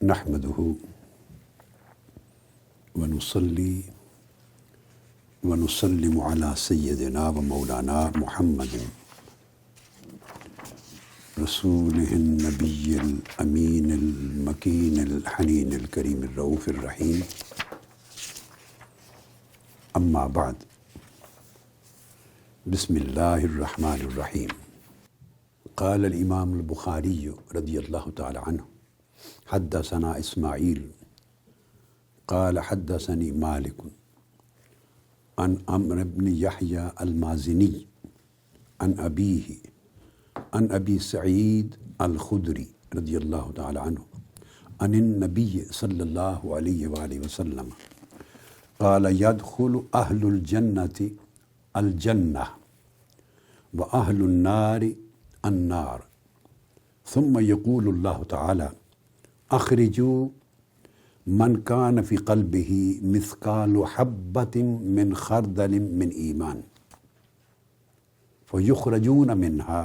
نحمده ونصلي ونسلم على سيدنا ومولانا محمد رسوله النبي الأمين المكين الحنين الكريم الرؤوف الرحيم. أما بعد، بسم الله الرحمن الرحيم. قال الإمام البخاري رضي الله تعالى عنه: حدثنا إسماعيل قال حدثني مالك عن عمرو بن يحيى المازني عن أبيه عن أبي سعيد الخدري رضي الله تعالى عنه عن النبي صلى الله عليه وآله وسلم قال: يدخل أهل الجنة الجنة وأهل النار النار ثم يقول الله تعالى: أخرجوا من كان في قلبه مثقال حبة من خردل من إيمان فيخرجون منها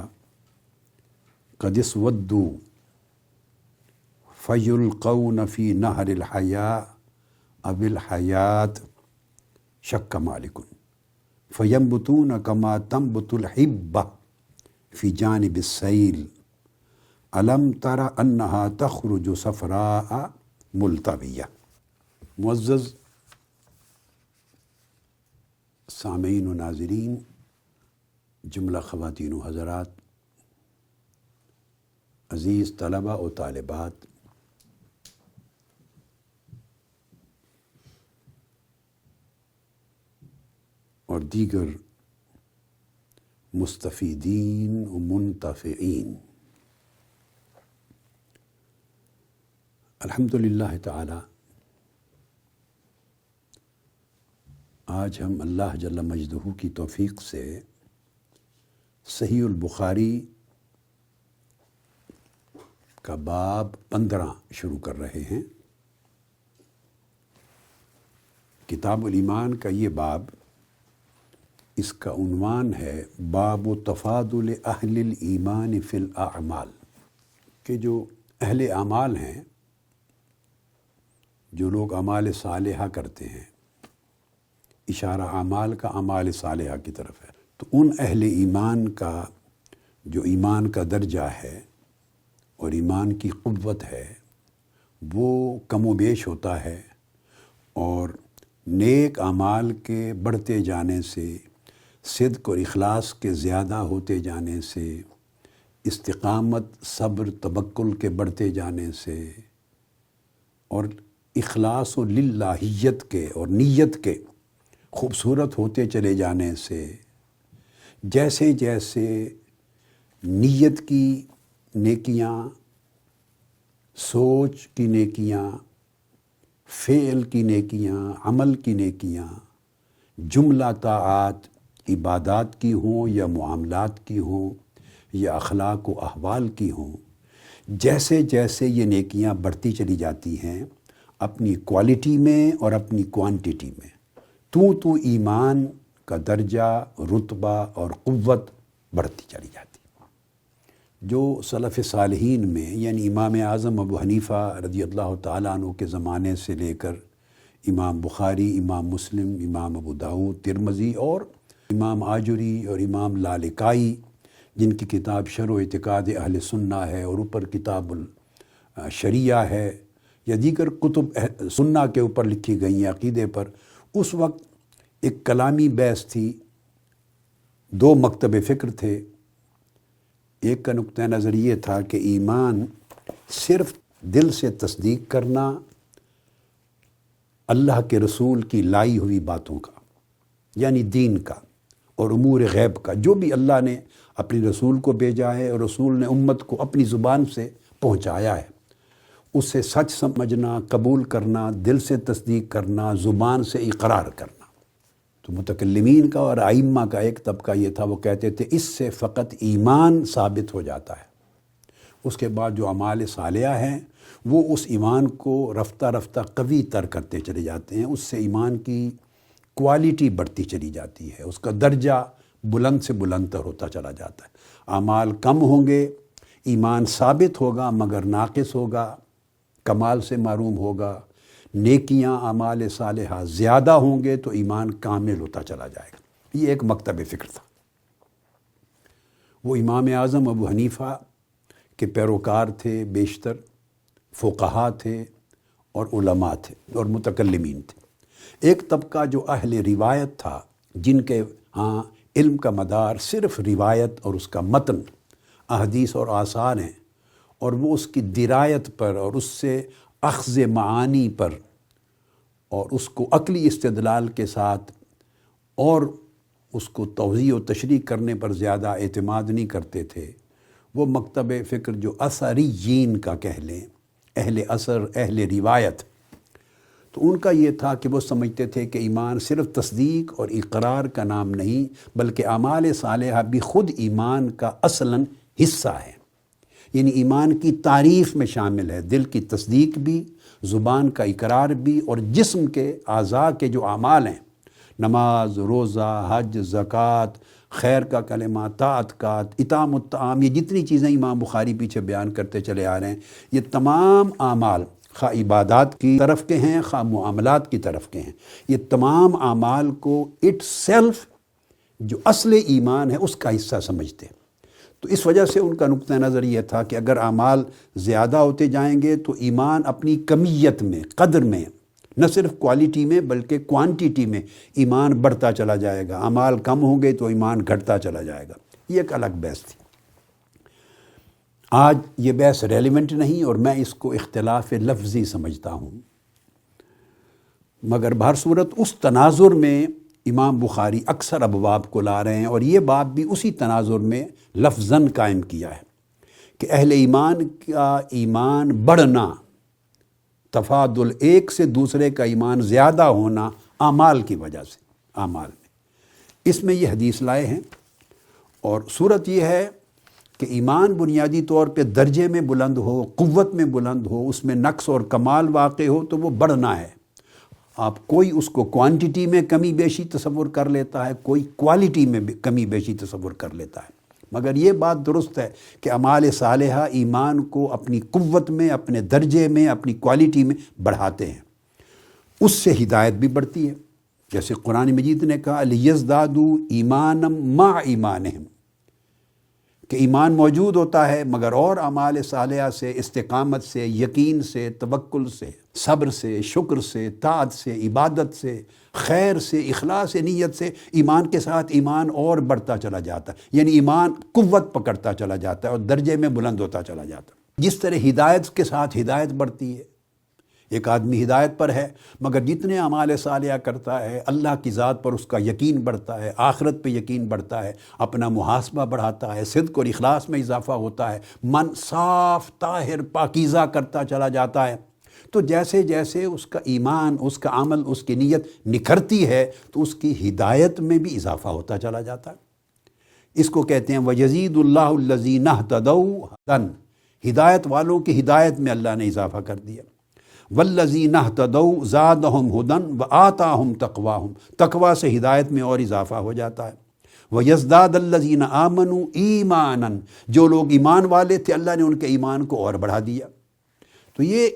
قد اسودوا فيلقون في نهر الحياة أو الحياة شك مالك فينبتون كما تنبت الحبة في جانب السيل ألم تر أنها تخرج صفراء ملتویہ۔ معزز سامعین و ناظرین، جملہ خواتین و حضرات، عزیز طلبہ و طالبات، اور دیگر مستفیدین و منتفعین، الحمدللہ تعالی آج ہم اللہ جل مجدہ کی توفیق سے صحیح البخاری کا باب 15 شروع کر رہے ہیں۔ کتاب الایمان کا یہ باب، اس کا عنوان ہے باب تفاضل اہل الایمان فی الاعمال، کہ جو اہل اعمال ہیں، جو لوگ اعمال صالحہ کرتے ہیں، اشارہ اعمال کا اعمال صالحہ کی طرف ہے، تو ان اہل ایمان کا جو ایمان کا درجہ ہے اور ایمان کی قوت ہے وہ کم و بیش ہوتا ہے، اور نیک اعمال کے بڑھتے جانے سے، صدق اور اخلاص کے زیادہ ہوتے جانے سے، استقامت، صبر، توکل کے بڑھتے جانے سے، اور اخلاص و للہیت کے اور نیت کے خوبصورت ہوتے چلے جانے سے، جیسے جیسے نیت کی نیکیاں، سوچ کی نیکیاں، فعل کی نیکیاں، عمل کی نیکیاں، جملہ طاعات، عبادات کی ہوں یا معاملات کی ہوں یا اخلاق و احوال کی ہوں، جیسے جیسے یہ نیکیاں بڑھتی چلی جاتی ہیں اپنی کوالٹی میں اور اپنی کوانٹٹی میں، تو ایمان کا درجہ، رتبہ اور قوت بڑھتی چلی جاتی ہے۔ جو سلف صالحین میں، یعنی امام اعظم ابو حنیفہ رضی اللہ تعالیٰ عنہ کے زمانے سے لے کر امام بخاری، امام مسلم، امام ابو داؤد، ترمذی اور امام آجری اور امام لالکائی، جن کی کتاب شرح و اعتقاد اہل سنہ ہے اور اوپر کتاب الشریعہ ہے، یا دیگر کتب سنہ کے اوپر لکھی گئی ہیں عقیدے پر، اس وقت ایک کلامی بحث تھی، دو مکتب فکر تھے۔ ایک کا نقطہ نظر یہ تھا کہ ایمان صرف دل سے تصدیق کرنا اللہ کے رسول کی لائی ہوئی باتوں کا، یعنی دین کا اور امور غیب کا، جو بھی اللہ نے اپنی رسول کو بھیجا ہے اور رسول نے امت کو اپنی زبان سے پہنچایا ہے، اسے سچ سمجھنا، قبول کرنا، دل سے تصدیق کرنا، زبان سے اقرار کرنا۔ تو متکلمین کا اور ائمہ کا ایک طبقہ یہ تھا، وہ کہتے تھے اس سے فقط ایمان ثابت ہو جاتا ہے، اس کے بعد جو اعمال صالحہ ہیں وہ اس ایمان کو رفتہ رفتہ قوی تر کرتے چلے جاتے ہیں، اس سے ایمان کی کوالٹی بڑھتی چلی جاتی ہے، اس کا درجہ بلند سے بلند تر ہوتا چلا جاتا ہے۔ اعمال کم ہوں گے، ایمان ثابت ہوگا مگر ناقص ہوگا، کمال سے محروم ہوگا، نیکیاں اعمال صالحہ زیادہ ہوں گے تو ایمان کامل ہوتا چلا جائے گا۔ یہ ایک مکتب فکر تھا۔ وہ امام اعظم ابو حنیفہ کے پیروکار تھے، بیشتر فقہا تھے اور علماء تھے اور متکلمین تھے۔ ایک طبقہ جو اہل روایت تھا، جن کے ہاں علم کا مدار صرف روایت اور اس کا متن، احادیث اور آثار ہیں، اور وہ اس کی درایت پر اور اس سے اخذ معانی پر اور اس کو عقلی استدلال کے ساتھ اور اس کو توضیح و تشریح کرنے پر زیادہ اعتماد نہیں کرتے تھے۔ وہ مکتب فکر جو اثریین کا کہہ لیں، اہل اثر، اہل روایت، تو ان کا یہ تھا کہ وہ سمجھتے تھے کہ ایمان صرف تصدیق اور اقرار کا نام نہیں، بلکہ اعمال صالحہ بھی خود ایمان کا اصلاً حصہ ہے، یعنی ایمان کی تعریف میں شامل ہے، دل کی تصدیق بھی، زبان کا اقرار بھی، اور جسم کے اعضاء کے جو اعمال ہیں، نماز، روزہ، حج، زکوٰۃ، خیر کا کلمہ، طاعت کا، اطعام الطعام، یہ جتنی چیزیں امام بخاری پیچھے بیان کرتے چلے آ رہے ہیں، یہ تمام اعمال خواہ عبادات کی طرف کے ہیں، خواہ معاملات کی طرف کے ہیں، یہ تمام اعمال کو اٹ سیلف جو اصل ایمان ہے اس کا حصہ سمجھتے ہیں۔ تو اس وجہ سے ان کا نقطہ نظر یہ تھا کہ اگر اعمال زیادہ ہوتے جائیں گے تو ایمان اپنی کمیت میں، قدر میں، نہ صرف کوالٹی میں بلکہ کوانٹیٹی میں ایمان بڑھتا چلا جائے گا، اعمال کم ہوں گے تو ایمان گھٹتا چلا جائے گا۔ یہ ایک الگ بحث تھی۔ آج یہ بحث ریلیونٹ نہیں اور میں اس کو اختلاف لفظی سمجھتا ہوں، مگر بہر صورت اس تناظر میں امام بخاری اکثر ابواب کو لا رہے ہیں، اور یہ باب بھی اسی تناظر میں لفظاً قائم کیا ہے کہ اہل ایمان کا ایمان بڑھنا، تفاضل ایک سے دوسرے کا ایمان زیادہ ہونا اعمال کی وجہ سے، اعمال میں اس میں یہ حدیث لائے ہیں، اور صورت یہ ہے کہ ایمان بنیادی طور پہ درجے میں بلند ہو، قوت میں بلند ہو، اس میں نقص اور کمال واقع ہو تو وہ بڑھنا ہے۔ آپ کوئی اس کو کوانٹٹی میں کمی بیشی تصور کر لیتا ہے، کوئی کوالٹی میں کمی بیشی تصور کر لیتا ہے، مگر یہ بات درست ہے کہ اعمال صالحہ ایمان کو اپنی قوت میں، اپنے درجے میں، اپنی کوالٹی میں بڑھاتے ہیں، اس سے ہدایت بھی بڑھتی ہے۔ جیسے قرآن مجید نے کہا لِيَزْدَادُوا ایمانا مع ایمانہم، کہ ایمان موجود ہوتا ہے مگر اور اعمال صالحہ سے، استقامت سے، یقین سے، توکل سے، صبر سے، شکر سے، طاعت سے، عبادت سے، خیر سے، اخلاص نیت سے ایمان کے ساتھ ایمان اور بڑھتا چلا جاتا ہے، یعنی ایمان قوت پکڑتا چلا جاتا ہے اور درجے میں بلند ہوتا چلا جاتا ہے۔ جس طرح ہدایت کے ساتھ ہدایت بڑھتی ہے، ایک آدمی ہدایت پر ہے مگر جتنے اعمال صالحہ کرتا ہے، اللہ کی ذات پر اس کا یقین بڑھتا ہے، آخرت پہ یقین بڑھتا ہے، اپنا محاسبہ بڑھاتا ہے، صدق اور اخلاص میں اضافہ ہوتا ہے، من صاف طاہر پاکیزہ کرتا چلا جاتا ہے، تو جیسے جیسے اس کا ایمان، اس کا عمل، اس کی نیت نکھرتی ہے تو اس کی ہدایت میں بھی اضافہ ہوتا چلا جاتا ہے۔ اس کو کہتے ہیں وَيَزِيدُ اللَّهُ الَّذِينَ اهْتَدَوْا هُدًى، ہدایت والوں کی ہدایت میں اللہ نے اضافہ کر دیا۔ وَالَّذِينَ اهْتَدَوْا زَادَهُمْ هُدًى وَآتَاهُمْ تَقْوَاهُمْ، تقویٰ سے ہدایت میں اور اضافہ ہو جاتا ہے۔ وَيَزْدَادَ الَّذِينَ آمَنُوا ایمانا، جو لوگ ایمان والے تھے اللہ نے ان کے ایمان کو اور بڑھا دیا۔ تو یہ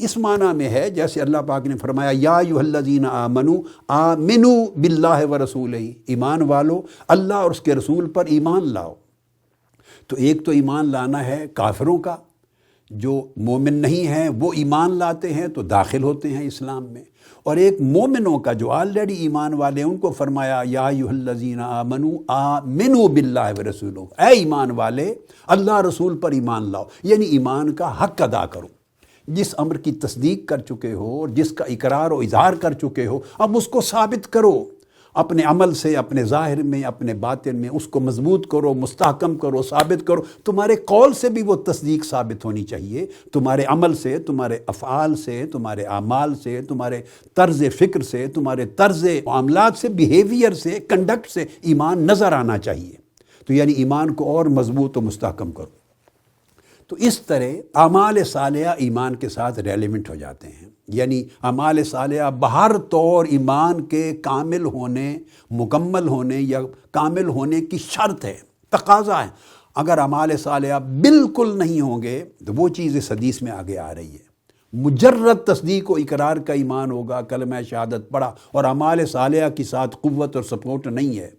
اس معنی میں ہے جیسے اللہ پاک نے فرمایا یا ایھا الذین آمنوا آمنوا باللہ ورسولہ، ایمان والو اللہ اور اس کے رسول پر ایمان لاؤ۔ تو ایک تو ایمان لانا ہے کافروں کا، جو مومن نہیں ہیں وہ ایمان لاتے ہیں تو داخل ہوتے ہیں اسلام میں، اور ایک مومنوں کا جو آلریڈی ایمان والے ان کو فرمایا یا ایھا الذین آمنوا آمنوا باللہ ورسولہ، اے ایمان والے اللہ رسول پر ایمان لاؤ، یعنی ایمان کا حق ادا کرو۔ جس امر کی تصدیق کر چکے ہو اور جس کا اقرار و اظہار کر چکے ہو، اب اس کو ثابت کرو اپنے عمل سے، اپنے ظاہر میں، اپنے باطن میں، اس کو مضبوط کرو، مستحکم کرو، ثابت کرو۔ تمہارے قول سے بھی وہ تصدیق ثابت ہونی چاہیے، تمہارے عمل سے، تمہارے افعال سے، تمہارے اعمال سے، تمہارے طرز فکر سے، تمہارے طرز معاملات سے، بیہیویئر سے، کنڈکٹ سے ایمان نظر آنا چاہیے۔ تو یعنی ایمان کو اور مضبوط و مستحکم کرو۔ تو اس طرح اعمال صالحہ ایمان کے ساتھ ریلیونٹ ہو جاتے ہیں، یعنی اعمال صالحہ بہر طور ایمان کے کامل ہونے، مکمل ہونے یا کامل ہونے کی شرط ہے، تقاضا ہے۔ اگر اعمال صالحہ بالکل نہیں ہوں گے تو وہ چیز اس حدیث میں آگے آ رہی ہے، مجرد تصدیق و اقرار کا ایمان ہوگا، کلمہ شہادت پڑھا اور اعمال صالحہ کی ساتھ قوت اور سپورٹ نہیں ہے،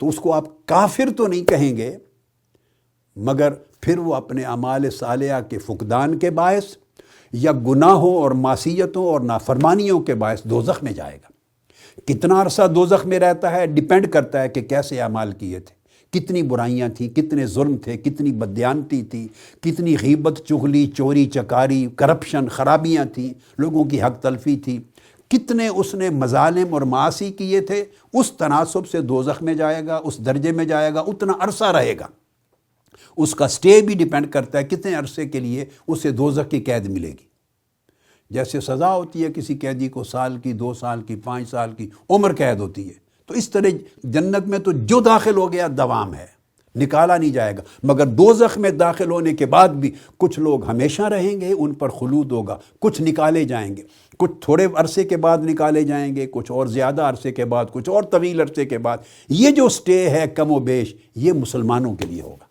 تو اس کو آپ کافر تو نہیں کہیں گے، مگر پھر وہ اپنے اعمال صالحہ کے فقدان کے باعث یا گناہوں اور معصیتوں اور نافرمانیوں کے باعث دوزخ میں جائے گا۔ کتنا عرصہ دوزخ میں رہتا ہے ڈیپینڈ کرتا ہے کہ کیسے اعمال کیے تھے، کتنی برائیاں تھیں، کتنے ظلم تھے، کتنی بددیانتی تھی، کتنی غیبت، چغلی، چوری چکاری، کرپشن، خرابیاں تھیں، لوگوں کی حق تلفی تھی، کتنے اس نے مظالم اور معاصی کیے تھے، اس تناسب سے دوزخ میں جائے گا، اس درجے میں جائے گا، اتنا عرصہ رہے گا۔ اس کا سٹے بھی ڈیپینڈ کرتا ہے کتنے عرصے کے لیے اسے دوزخ کی قید ملے گی۔ جیسے سزا ہوتی ہے کسی قیدی کو سال کی، 2 سال کی، 5 سال کی عمر قید ہوتی ہے، تو اس طرح جنت میں تو جو داخل ہو گیا دوام ہے، نکالا نہیں جائے گا۔ مگر دوزخ میں داخل ہونے کے بعد بھی کچھ لوگ ہمیشہ رہیں گے، ان پر خلود ہوگا، کچھ نکالے جائیں گے، کچھ تھوڑے عرصے کے بعد نکالے جائیں گے، کچھ اور زیادہ عرصے کے بعد، کچھ اور طویل عرصے کے بعد۔ یہ جو سٹے ہے کم و بیش، یہ مسلمانوں کے لیے ہوگا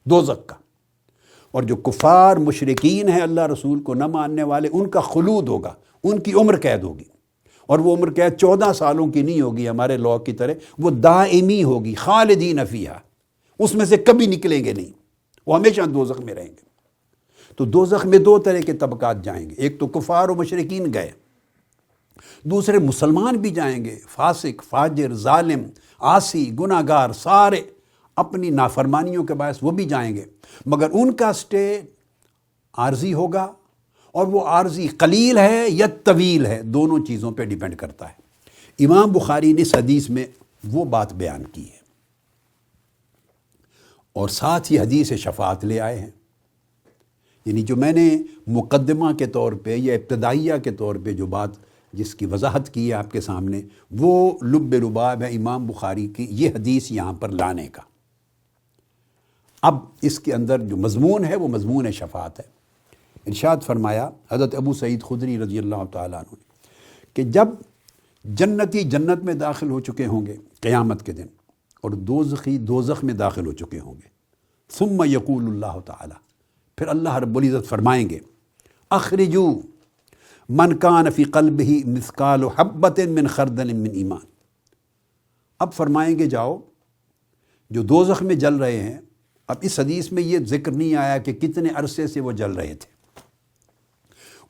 دوزخ کا، اور جو کفار مشرکین ہیں، اللہ رسول کو نہ ماننے والے، ان کا خلود ہوگا، ان کی عمر قید ہوگی، اور وہ عمر قید 14 سالوں کی نہیں ہوگی ہمارے لاء کی طرح، وہ دائمی ہوگی، خالدین فیہا، اس میں سے کبھی نکلیں گے نہیں، وہ ہمیشہ دوزخ میں رہیں گے۔ تو دوزخ میں 2 طرح کے طبقات جائیں گے، ایک تو کفار و مشرکین گئے، دوسرے مسلمان بھی جائیں گے، فاسق، فاجر، ظالم، عاصی، گناہگار، سارے اپنی نافرمانیوں کے باعث وہ بھی جائیں گے، مگر ان کا سٹے عارضی ہوگا، اور وہ عارضی قلیل ہے یا طویل ہے، دونوں چیزوں پہ ڈیپینڈ کرتا ہے۔ امام بخاری نے اس حدیث میں وہ بات بیان کی ہے، اور ساتھ ہی حدیث شفاعت لے آئے ہیں۔ یعنی جو میں نے مقدمہ کے طور پہ یا ابتدائیہ کے طور پہ جو بات جس کی وضاحت کی ہے آپ کے سامنے، وہ لب لباب ہے امام بخاری کی یہ حدیث یہاں پر لانے کا۔ اب اس کے اندر جو مضمون ہے وہ مضمون شفاعت ہے۔ ارشاد فرمایا حضرت ابو سعید خدری رضی اللہ تعالیٰ عنہ نے کہ جب جنتی جنت میں داخل ہو چکے ہوں گے قیامت کے دن، اور دوزخی دوزخ میں داخل ہو چکے ہوں گے، ثم یقول اللہ تعالیٰ، پھر اللہ رب العزت فرمائیں گے، اخرجو من کان فی قلبہ مثقال حبۃ من خردل من ایمان۔ اب فرمائیں گے جاؤ، جو دوزخ میں جل رہے ہیں، اب اس حدیث میں یہ ذکر نہیں آیا کہ کتنے عرصے سے وہ جل رہے تھے،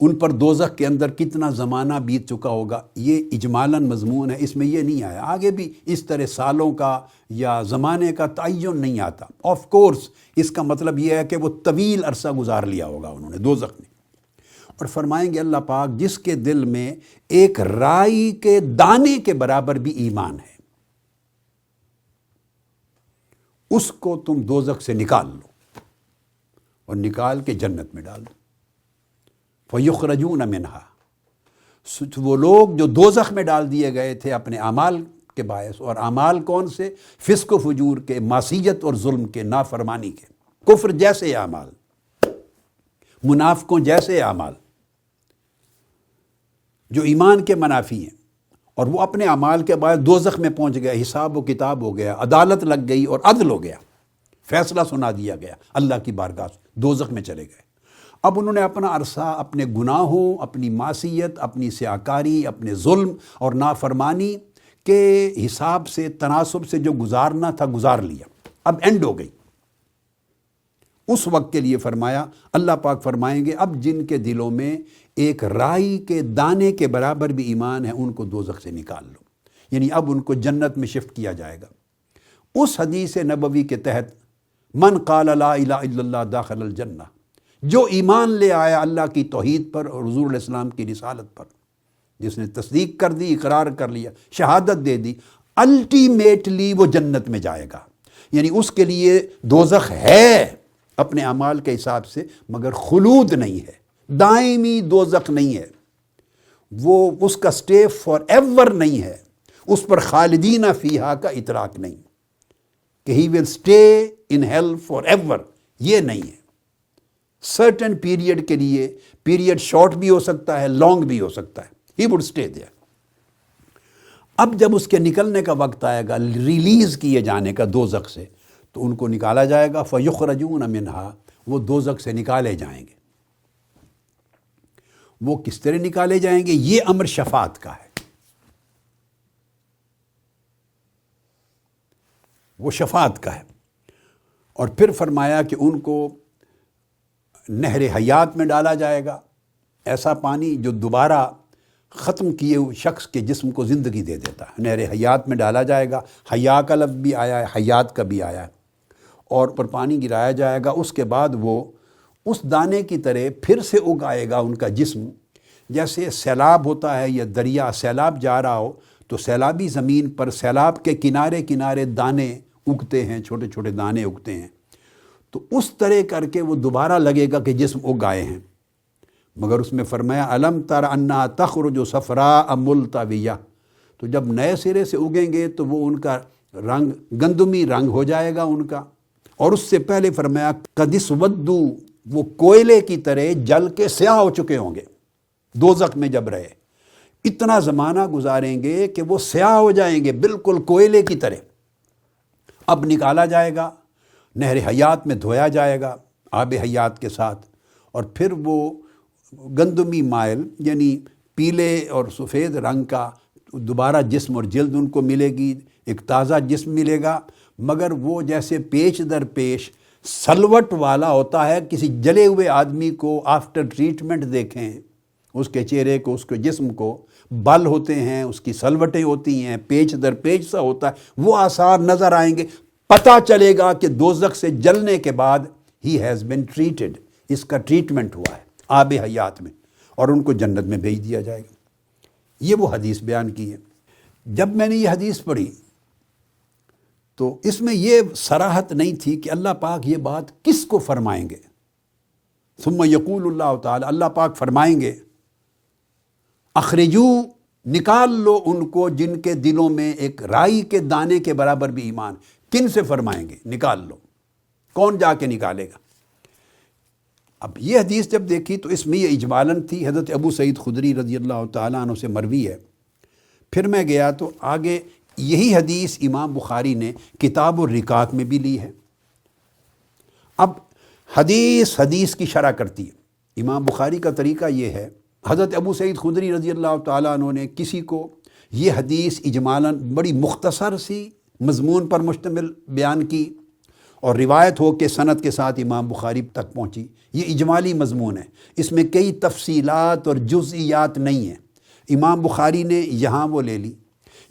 ان پر دوزخ کے اندر کتنا زمانہ بیت چکا ہوگا، یہ اجمالاً مضمون ہے، اس میں یہ نہیں آیا۔ آگے بھی اس طرح سالوں کا یا زمانے کا تعین نہیں آتا۔ آف کورس اس کا مطلب یہ ہے کہ وہ طویل عرصہ گزار لیا ہوگا انہوں نے دوزخ میں۔ اور فرمائیں گے اللہ پاک، جس کے دل میں ایک رائی کے دانے کے برابر بھی ایمان ہے، اس کو تم دوزخ سے نکال لو اور نکال کے جنت میں ڈال دو۔ فَيُخْرَجُونَ مِنْهَا، وہ لوگ جو دوزخ میں ڈال دیے گئے تھے اپنے اعمال کے باعث، اور اعمال کون سے؟ فسق و فجور کے، معصیت اور ظلم کے، نافرمانی کے، کفر جیسے اعمال، منافقوں جیسے اعمال جو ایمان کے منافی ہیں، اور وہ اپنے اعمال کے باعث دوزخ میں پہنچ گئے، حساب و کتاب ہو گیا، عدالت لگ گئی اور عدل ہو گیا، فیصلہ سنا دیا گیا اللہ کی بارگاہ سے، دوزخ میں چلے گئے۔ اب انہوں نے اپنا عرصہ اپنے گناہوں، اپنی معصیت، اپنی سیاکاری، اپنے ظلم اور نافرمانی کے حساب سے، تناسب سے جو گزارنا تھا گزار لیا، اب اینڈ ہو گئی۔ اس وقت کے لیے فرمایا، اللہ پاک فرمائیں گے اب جن کے دلوں میں ایک رائی کے دانے کے برابر بھی ایمان ہے، ان کو دوزخ سے نکال لو، یعنی اب ان کو جنت میں شفٹ کیا جائے گا۔ اس حدیث نبوی کے تحت من قال لا الہ الا اللہ داخل الجنہ، جو ایمان لے آیا اللہ کی توحید پر اور حضور علیہ السلام کی رسالت پر، جس نے تصدیق کر دی، اقرار کر لیا، شہادت دے دی، الٹیمیٹلی وہ جنت میں جائے گا۔ یعنی اس کے لیے دوزخ ہے اپنے اعمال کے حساب سے، مگر خلود نہیں ہے، دائمی دوزخ نہیں ہے، وہ اس کا سٹے فار ایور نہیں ہے، اس پر خالدین فیہا کا اطلاق نہیں کہ ہی ول سٹے ان ہیل فار ایور، یہ نہیں ہے۔ سرٹن پیریڈ کے لیے، پیریڈ شارٹ بھی ہو سکتا ہے، لانگ بھی ہو سکتا ہے، ہی وڈ سٹے دیئر۔ اب جب اس کے نکلنے کا وقت آئے گا، ریلیز کیے جانے کا دوزخ سے، تو ان کو نکالا جائے گا، فَيُخْرَجُونَ مِنْهَا، وہ دوزخ سے نکالے جائیں گے۔ وہ کس طرح نکالے جائیں گے؟ یہ امر شفاعت کا ہے، وہ شفاعت کا ہے۔ اور پھر فرمایا کہ ان کو نہر حیات میں ڈالا جائے گا، ایسا پانی جو دوبارہ ختم کیے ہوئے شخص کے جسم کو زندگی دے دیتا ہے، نہر حیات میں ڈالا جائے گا۔ حیا کا لفظ بھی آیا ہے، حیات کا بھی آیا ہے، اور پر پانی گرایا جائے گا۔ اس کے بعد وہ اس دانے کی طرح پھر سے اگائے گا ان کا جسم، جیسے سیلاب ہوتا ہے یا دریا سیلاب جا رہا ہو تو سیلابی زمین پر سیلاب کے کنارے کنارے دانے اگتے ہیں، چھوٹے چھوٹے دانے اگتے ہیں، تو اس طرح کر کے وہ دوبارہ لگے گا کہ جسم اگائے ہیں۔ مگر اس میں فرمایا الم تر انا تخرج صفراء ملتویہ، تو جب نئے سرے سے اگیں گے تو وہ ان کا رنگ گندمی رنگ ہو جائے گا ان کا۔ اور اس سے پہلے فرمایا قد اسودوا، وہ کوئلے کی طرح جل کے سیاہ ہو چکے ہوں گے، دوزخ میں جب رہے اتنا زمانہ گزاریں گے کہ وہ سیاہ ہو جائیں گے بالکل کوئلے کی طرح۔ اب نکالا جائے گا، نہر حیات میں دھویا جائے گا آب حیات کے ساتھ، اور پھر وہ گندمی مائل یعنی پیلے اور سفید رنگ کا دوبارہ جسم اور جلد ان کو ملے گی، ایک تازہ جسم ملے گا، مگر وہ جیسے پیش در پیش سلوٹ والا ہوتا ہے۔ کسی جلے ہوئے آدمی کو آفٹر ٹریٹمنٹ دیکھیں، اس کے چہرے کو، اس کے جسم کو، بل ہوتے ہیں، اس کی سلوٹیں ہوتی ہیں، پیچ در پیچ سا ہوتا ہے، وہ آثار نظر آئیں گے۔ پتہ چلے گا کہ دوزخ سے جلنے کے بعد ہی ہیز بین ٹریٹڈ، اس کا ٹریٹمنٹ ہوا ہے آب حیات میں، اور ان کو جنت میں بھیج دیا جائے گا۔ یہ وہ حدیث بیان کی ہے۔ جب میں نے یہ حدیث پڑھی تو اس میں یہ صراحت نہیں تھی کہ اللہ پاک یہ بات کس کو فرمائیں گے۔ ثم یقول اللہ تعالی، اللہ پاک فرمائیں گے اخرجو، نکال لو ان کو جن کے دلوں میں ایک رائی کے دانے کے برابر بھی ایمان۔ کن سے فرمائیں گے نکال لو؟ کون جا کے نکالے گا؟ اب یہ حدیث جب دیکھی تو اس میں یہ اجمالاً تھی، حضرت ابو سعید خدری رضی اللہ تعالیٰ عنہ سے مروی ہے۔ پھر میں گیا تو آگے یہی حدیث امام بخاری نے کتاب الرکات میں بھی لی ہے۔ اب حدیث کی شرح کرتی ہے۔ امام بخاری کا طریقہ یہ ہے، حضرت ابو سعید خدری رضی اللہ تعالیٰ عنہ نے کسی کو یہ حدیث اجمالاً بڑی مختصر سی مضمون پر مشتمل بیان کی، اور روایت ہو کے سند کے ساتھ امام بخاری تک پہنچی۔ یہ اجمالی مضمون ہے، اس میں کئی تفصیلات اور جزئیات نہیں ہیں۔ امام بخاری نے یہاں وہ لے لی،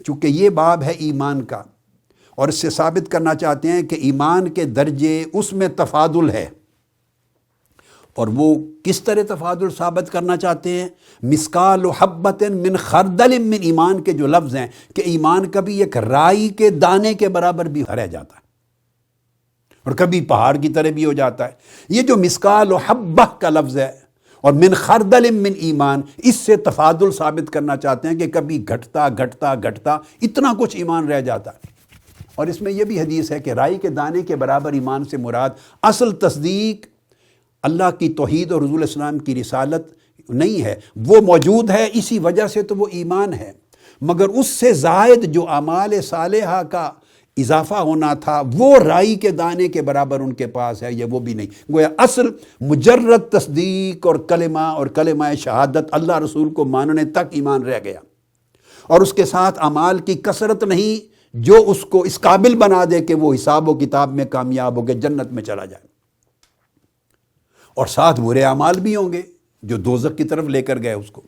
چونکہ یہ باب ہے ایمان کا، اور اس سے ثابت کرنا چاہتے ہیں کہ ایمان کے درجے اس میں تفاضل ہے۔ اور وہ کس طرح تفاضل ثابت کرنا چاہتے ہیں؟ مسکال حبۃ من خردل من ایمان کے جو لفظ ہیں کہ ایمان کبھی ایک رائی کے دانے کے برابر بھی رہ جاتا ہے اور کبھی پہاڑ کی طرح بھی ہو جاتا ہے۔ یہ جو مسکال و حبہ کا لفظ ہے اور من خردل من ایمان، اس سے تفاضل ثابت کرنا چاہتے ہیں کہ کبھی گھٹتا گھٹتا گھٹتا اتنا کچھ ایمان رہ جاتا ہے۔ اور اس میں یہ بھی حدیث ہے کہ رائی کے دانے کے برابر ایمان سے مراد اصل تصدیق اللہ کی توحید اور رسول اسلام کی رسالت نہیں ہے، وہ موجود ہے، اسی وجہ سے تو وہ ایمان ہے، مگر اس سے زائد جو اعمال صالحہ کا اضافہ ہونا تھا وہ رائی کے دانے کے برابر ان کے پاس ہے، یا وہ بھی نہیں۔ گویا اصل مجرد تصدیق اور کلمہ شہادت اللہ رسول کو ماننے تک ایمان رہ گیا، اور اس کے ساتھ اعمال کی کثرت نہیں جو اس کو اس قابل بنا دے کہ وہ حساب و کتاب میں کامیاب ہو کے جنت میں چلا جائے، اور ساتھ برے اعمال بھی ہوں گے جو دوزخ کی طرف لے کر گئے اس کو۔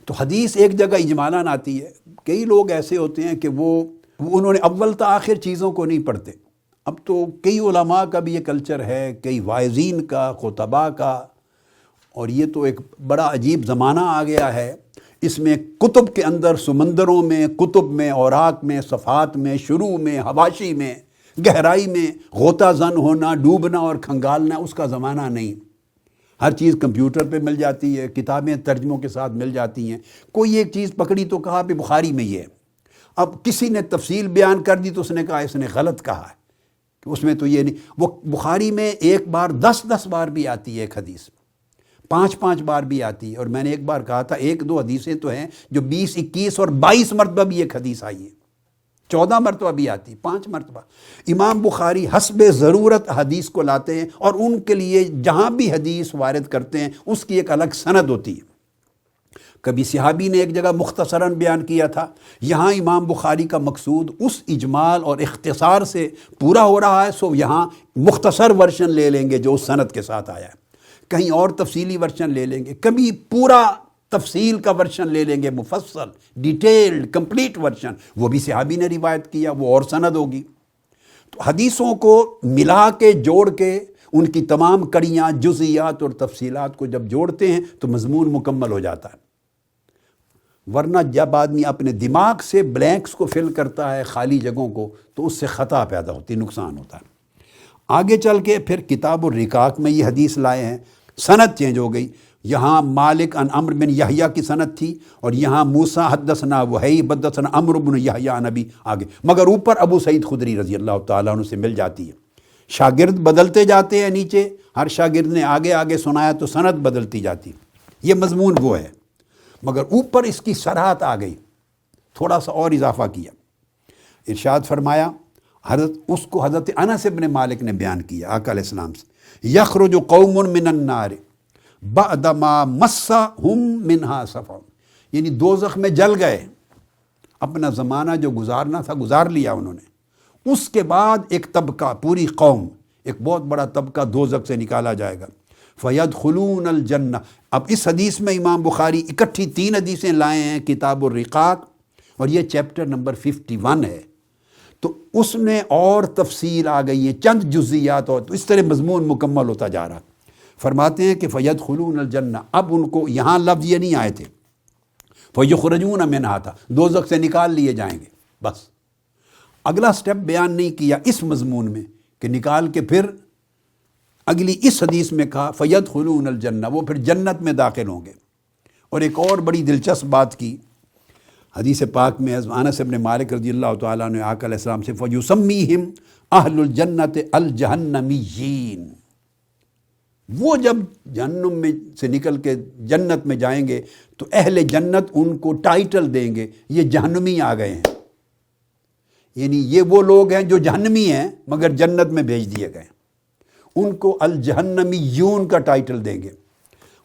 تو حدیث ایک جگہ اجمالاً آتی ہے، کئی لوگ ایسے ہوتے ہیں کہ وہ انہوں نے اول تا آخر چیزوں کو نہیں پڑھتے۔ اب تو کئی علماء کا بھی یہ کلچر ہے، کئی واعظین کا، خطباء کا، اور یہ تو ایک بڑا عجیب زمانہ آ گیا ہے۔ اس میں کتب کے اندر سمندروں میں، کتب میں، اوراق میں، صفحات میں، شروع میں، حواشی میں، گہرائی میں غوطہ زن ہونا، ڈوبنا اور کھنگالنا اس کا زمانہ نہیں۔ ہر چیز کمپیوٹر پہ مل جاتی ہے، کتابیں ترجموں کے ساتھ مل جاتی ہیں۔ کوئی ایک چیز پکڑی تو کہا کہ بخاری میں یہ ہے، اب کسی نے تفصیل بیان کر دی تو اس نے کہا اس نے غلط کہا ہے، کہ اس میں تو یہ نہیں۔ وہ بخاری میں ایک بار 10 بار بھی آتی ہے ایک حدیث، 5 بار بھی آتی ہے، اور میں نے ایک بار کہا تھا 1-2 حدیثیں تو ہیں جو 20, 21 اور 22 مرتبہ بھی ایک حدیث آئی ہے، 14 مرتبہ بھی آتی، 5 مرتبہ۔ امام بخاری حسب ضرورت حدیث کو لاتے ہیں، اور ان کے لیے جہاں بھی حدیث وارد کرتے ہیں اس کی ایک الگ سند ہوتی ہے، کبھی صحابی نے ایک جگہ مختصراً بیان کیا تھا. یہاں امام بخاری کا مقصود اس اجمال اور اختصار سے پورا ہو رہا ہے، سو یہاں مختصر ورژن لے لیں گے جو اس سند کے ساتھ آیا ہے، کہیں اور تفصیلی ورژن لے لیں گے، کبھی پورا تفصیل کا ورژن لے لیں گے، مفصل ڈیٹیلڈ کمپلیٹ ورژن، وہ بھی صحابی نے روایت کیا، وہ اور سند ہوگی. تو حدیثوں کو ملا کے جوڑ کے ان کی تمام کڑیاں، جزئیات اور تفصیلات کو جب جوڑتے ہیں تو مضمون مکمل ہو جاتا ہے. ورنہ جب آدمی اپنے دماغ سے بلینکس کو فل کرتا ہے، خالی جگہوں کو، تو اس سے خطا پیدا ہوتی، نقصان ہوتا ہے. آگے چل کے پھر کتاب الرقاق میں یہ حدیث لائے ہیں، سند چینج ہو گئی. یہاں مالک عن عمرو بن یحییٰ کی سند تھی، اور یہاں موسیٰ حدثنا وہیب حدثنا عمرو بن یحییٰ نبی آگے، مگر اوپر ابو سعید خدری رضی اللہ تعالیٰ عنہ سے مل جاتی ہے. شاگرد بدلتے جاتے ہیں، نیچے ہر شاگرد نے آگے آگے سنایا تو سند بدلتی جاتی. یہ مضمون وہ ہے، مگر اوپر اس کی صراحت آ گئی، تھوڑا سا اور اضافہ کیا. ارشاد فرمایا، اس کو حضرت انس بن مالک نے بیان کیا آقا علیہ السلام سے، یخرج قوم من النار بعد ما مسہم منہا صفا، یعنی دوزخ میں جل گئے، اپنا زمانہ جو گزارنا تھا گزار لیا انہوں نے، اس کے بعد ایک طبقہ، پوری قوم، ایک بہت بڑا طبقہ دوزخ سے نکالا جائے گا. فَيَدْخُلُونَ الْجَنَّةَ. اب اس حدیث میں امام بخاری اکٹھی 3 حدیثیں لائے ہیں کتاب الرقاق، اور یہ چیپٹر نمبر 51 ہے. تو اس میں اور تفصیل آ گئی ہے، چند جزئیات، اور تو اس طرح مضمون مکمل ہوتا جا رہا. فرماتے ہیں کہ فَيَدْخُلُونَ الْجَنَّةَ، اب ان کو یہاں لفظ یہ نہیں آئے تھے، فَيُخْرَجُونَ مِنْهَا تھا، دوزخ سے نکال لیے جائیں گے. بس اگلا سٹیپ بیان نہیں کیا اس مضمون میں کہ نکال کے پھر اگلی اس حدیث میں کہا فَيَدْخُلُونَ الْجَنَّةَ، وہ پھر جنت میں داخل ہوں گے. اور ایک اور بڑی دلچسپ بات کی حدیث پاک میں، انس بن مالک رضی اللہ تعالیٰ عنہ آقا علیہ السلام سے، فَيُسَمِّيهِمْ أَهْلُ الْجَنَّةِ الْجَهَنَّمِيِّينَ، وہ جب جہنم میں سے نکل کے جنت میں جائیں گے تو اہل جنت ان کو ٹائٹل دیں گے، یہ جہنمی آ گئے ہیں، یعنی یہ وہ لوگ ہیں جو جہنمی ہیں مگر جنت میں بھیج دیے گئے، ان کو الجہنمیون کا ٹائٹل دیں گے.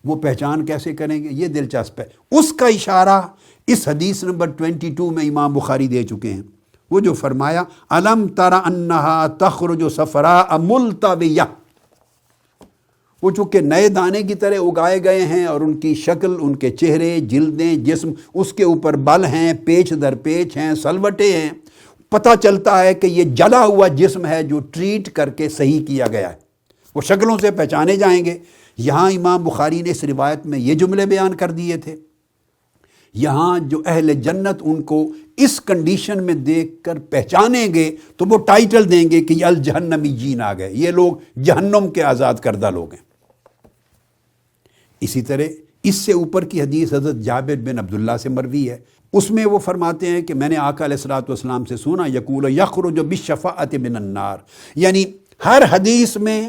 وہ پہچان کیسے کریں گے، یہ دلچسپ ہے. اس کا اشارہ اس حدیث نمبر 22 میں امام بخاری دے چکے ہیں. وہ جو فرمایا الم تر انہا تخرج صفراء ملتویہ، وہ چونکہ نئے دانے کی طرح اگائے گئے ہیں، اور ان کی شکل، ان کے چہرے، جلدیں، جسم، اس کے اوپر بل ہیں، پیچ در پیچ ہیں، سلوٹے ہیں، پتہ چلتا ہے کہ یہ جلا ہوا جسم ہے جو ٹریٹ کر کے صحیح کیا گیا ہے. وہ شکلوں سے پہچانے جائیں گے. یہاں امام بخاری نے اس روایت میں یہ جملے بیان کر دیے تھے. یہاں جو اہل جنت ان کو اس کنڈیشن میں دیکھ کر پہچانیں گے تو وہ ٹائٹل دیں گے کہ یہ الجہنمیین آ گئے، یہ لوگ جہنم کے آزاد کردہ لوگ ہیں. اسی طرح اس سے اوپر کی حدیث حضرت جابر بن عبداللہ سے مروی ہے. اس میں وہ فرماتے ہیں کہ میں نے آقا علیہ الصلوۃ والسلام سے سنا یقول یخرج بالشفاعۃ من النار، یعنی ہر حدیث میں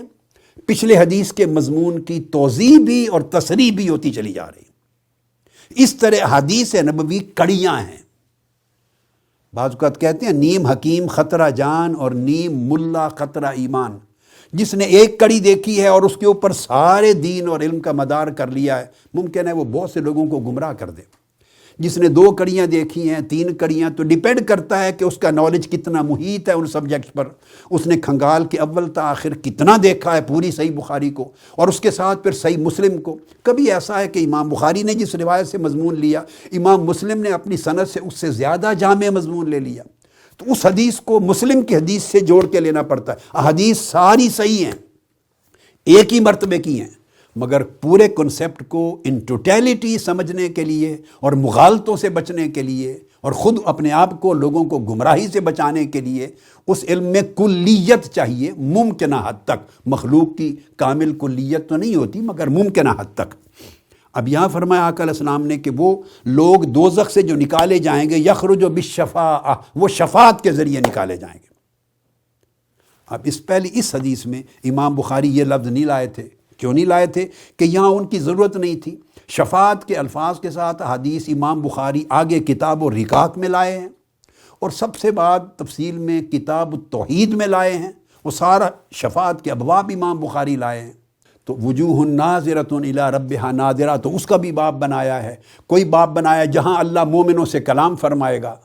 پچھلے حدیث کے مضمون کی توضیح بھی اور تصریح بھی ہوتی چلی جا رہی. اس طرح حدیث نبوی کڑیاں ہیں. بعض اوقات کہتے ہیں نیم حکیم خطرہ جان اور نیم ملا خطرہ ایمان. جس نے ایک کڑی دیکھی ہے اور اس کے اوپر سارے دین اور علم کا مدار کر لیا ہے، ممکن ہے وہ بہت سے لوگوں کو گمراہ کر دے. جس نے 2 کڑیاں دیکھی ہیں، 3 کڑیاں، تو ڈیپینڈ کرتا ہے کہ اس کا نالج کتنا محیط ہے ان سبجیکٹس پر. اس نے کھنگال کے اول تا آخر کتنا دیکھا ہے پوری صحیح بخاری کو، اور اس کے ساتھ پھر صحیح مسلم کو. کبھی ایسا ہے کہ امام بخاری نے جس روایت سے مضمون لیا، امام مسلم نے اپنی سند سے اس سے زیادہ جامع مضمون لے لیا، تو اس حدیث کو مسلم کی حدیث سے جوڑ کے لینا پڑتا ہے. احادیث ساری صحیح ہیں، ایک ہی مرتبے کی ہیں، مگر پورے کنسیپٹ کو ان ٹوٹیلٹی سمجھنے کے لیے اور مغالطوں سے بچنے کے لیے اور خود اپنے آپ کو لوگوں کو گمراہی سے بچانے کے لیے اس علم میں کلیت چاہیے، ممکنہ حد تک. مخلوق کی کامل کلیت تو نہیں ہوتی مگر ممکنہ حد تک. اب یہاں فرمایا آقا علیہ السلام نے کہ وہ لوگ دوزخ سے جو نکالے جائیں گے یخرج بالشفاعہ، وہ شفاعت کے ذریعے نکالے جائیں گے. اب اس حدیث میں امام بخاری یہ لفظ نہیں لائے تھے. کیوں نہیں لائے تھے؟ کہ یہاں ان کی ضرورت نہیں تھی. شفاعت کے الفاظ کے ساتھ حدیث امام بخاری آگے کتاب الرقاق میں لائے ہیں، اور سب سے بعد تفصیل میں کتاب التوحید میں لائے ہیں. وہ سارا شفاعت کے ابواب امام بخاری لائے ہیں. تو وجوہ ناظرۃ الی ربہا ناظرہ، تو اس کا بھی باب بنایا ہے۔ کوئی باب بنایا جہاں اللہ مومنوں سے کلام فرمائے گا،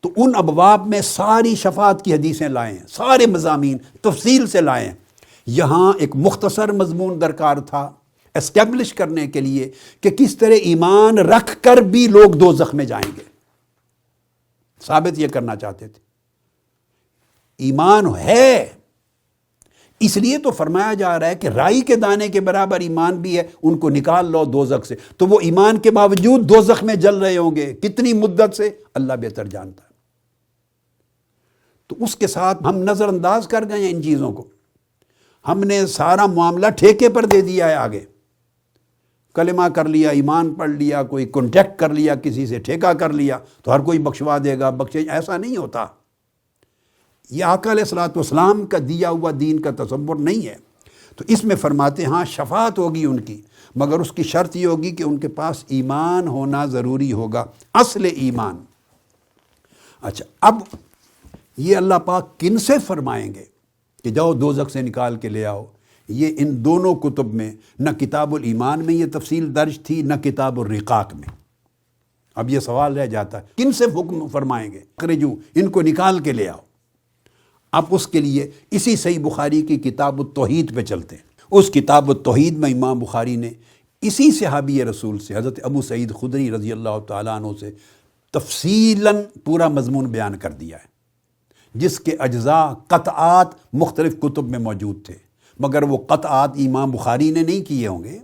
تو ان ابواب میں ساری شفاعت کی حدیثیں لائیں، سارے مضامین تفصیل سے لائیں۔ یہاں ایک مختصر مضمون درکار تھا اسٹیبلش کرنے کے لیے کہ کس طرح ایمان رکھ کر بھی لوگ دوزخ میں جائیں گے، ثابت یہ کرنا چاہتے تھے۔ ایمان ہے، اس لیے تو فرمایا جا رہا ہے کہ رائی کے دانے کے برابر ایمان بھی ہے، ان کو نکال لو دوزخ سے، تو وہ ایمان کے باوجود دوزخ میں جل رہے ہوں گے، کتنی مدت سے اللہ بہتر جانتا ہے۔ تو اس کے ساتھ ہم نظر انداز کر گئے ہیں ان چیزوں کو، ہم نے سارا معاملہ ٹھیکے پر دے دیا ہے۔ آگے کلمہ کر لیا، ایمان پڑھ لیا، کوئی کانٹیکٹ کر لیا کسی سے، ٹھیکہ کر لیا تو ہر کوئی بخشوا دے گا، بخشے، ایسا نہیں ہوتا۔ یہ آقا علیہ الصلوۃ والسلام کا دیا ہوا دین کا تصور نہیں ہے۔ تو اس میں فرماتے ہاں شفاعت ہوگی ان کی، مگر اس کی شرط یہ ہوگی کہ ان کے پاس ایمان ہونا ضروری ہوگا، اصل ایمان۔ اچھا، اب یہ اللہ پاک کن سے فرمائیں گے کہ جاؤ دوزخ سے نکال کے لے آؤ؟ یہ ان دونوں کتب میں، نہ کتاب الایمان میں یہ تفصیل درج تھی، نہ کتاب الرقاق میں۔ اب یہ سوال رہ جاتا ہے کن سے حکم فرمائیں گے؟ اخرجو، ان کو نکال کے لے آؤ۔ اب اس کے لیے اسی صحیح بخاری کی کتاب التوحید پہ چلتے ہیں۔ اس کتاب التوحید میں امام بخاری نے اسی صحابی رسول سے، حضرت ابو سعید خدری رضی اللہ تعالیٰ عنہ سے تفصیلاً پورا مضمون بیان کر دیا ہے، جس کے اجزاء قطعات مختلف کتب میں موجود تھے، مگر وہ قطعات امام بخاری نے نہیں کیے ہوں گے،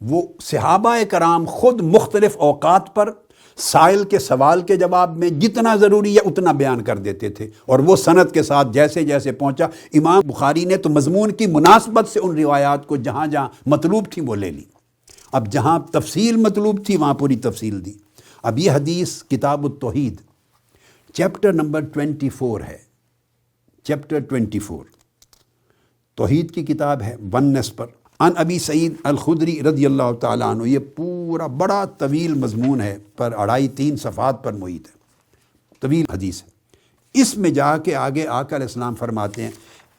وہ صحابہ کرام خود مختلف اوقات پر سائل کے سوال کے جواب میں جتنا ضروری ہے اتنا بیان کر دیتے تھے، اور وہ سند کے ساتھ جیسے جیسے پہنچا۔ امام بخاری نے تو مضمون کی مناسبت سے ان روایات کو جہاں جہاں مطلوب تھی وہ لے لی، اب جہاں تفصیل مطلوب تھی وہاں پوری تفصیل دی۔ اب یہ حدیث کتاب التوحید چیپٹر نمبر 24 ہے، چیپٹر 24 توحید کی کتاب ہے، ونس پر، عن ابی سعید الخدری رضی اللہ تعالیٰ عنہ۔ یہ پورا بڑا طویل مضمون ہے، پر 2.5-3 صفحات پر محیط ہے، طویل حدیث ہے۔ اس میں جا کے آگے آقا علیہ السلام فرماتے ہیں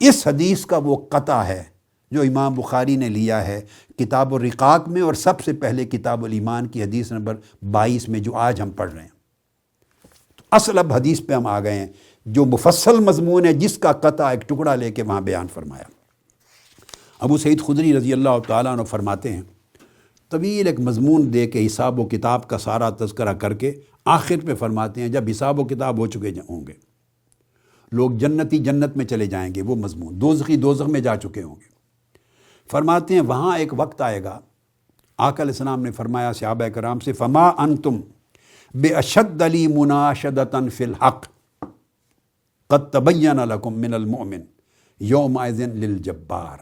اس حدیث کا وہ قطع ہے جو امام بخاری نے لیا ہے کتاب الرقاق میں، اور سب سے پہلے کتاب الایمان کی حدیث نمبر 22 میں جو آج ہم پڑھ رہے ہیں۔ تو اصل اب حدیث پہ ہم آ گئے ہیں جو مفصل مضمون ہے، جس کا قطع ایک ٹکڑا لے کے وہاں بیان فرمایا۔ ابو سعید خدری رضی اللہ تعالیٰ عنہ فرماتے ہیں، طویل ایک مضمون دے کے حساب و کتاب کا سارا تذکرہ کر کے آخر پہ فرماتے ہیں جب حساب و کتاب ہو چکے ہوں گے، لوگ جنتی جنت میں چلے جائیں گے، وہ مضمون دوزخی دوزخ میں جا چکے ہوں گے، فرماتے ہیں وہاں ایک وقت آئے گا، آقا علیہ السلام نے فرمایا صحابہ کرام سے، فما انتم باشد لی مناشدۃ فی الحق قد تبین لکم من المؤمن یومئذ للجبار۔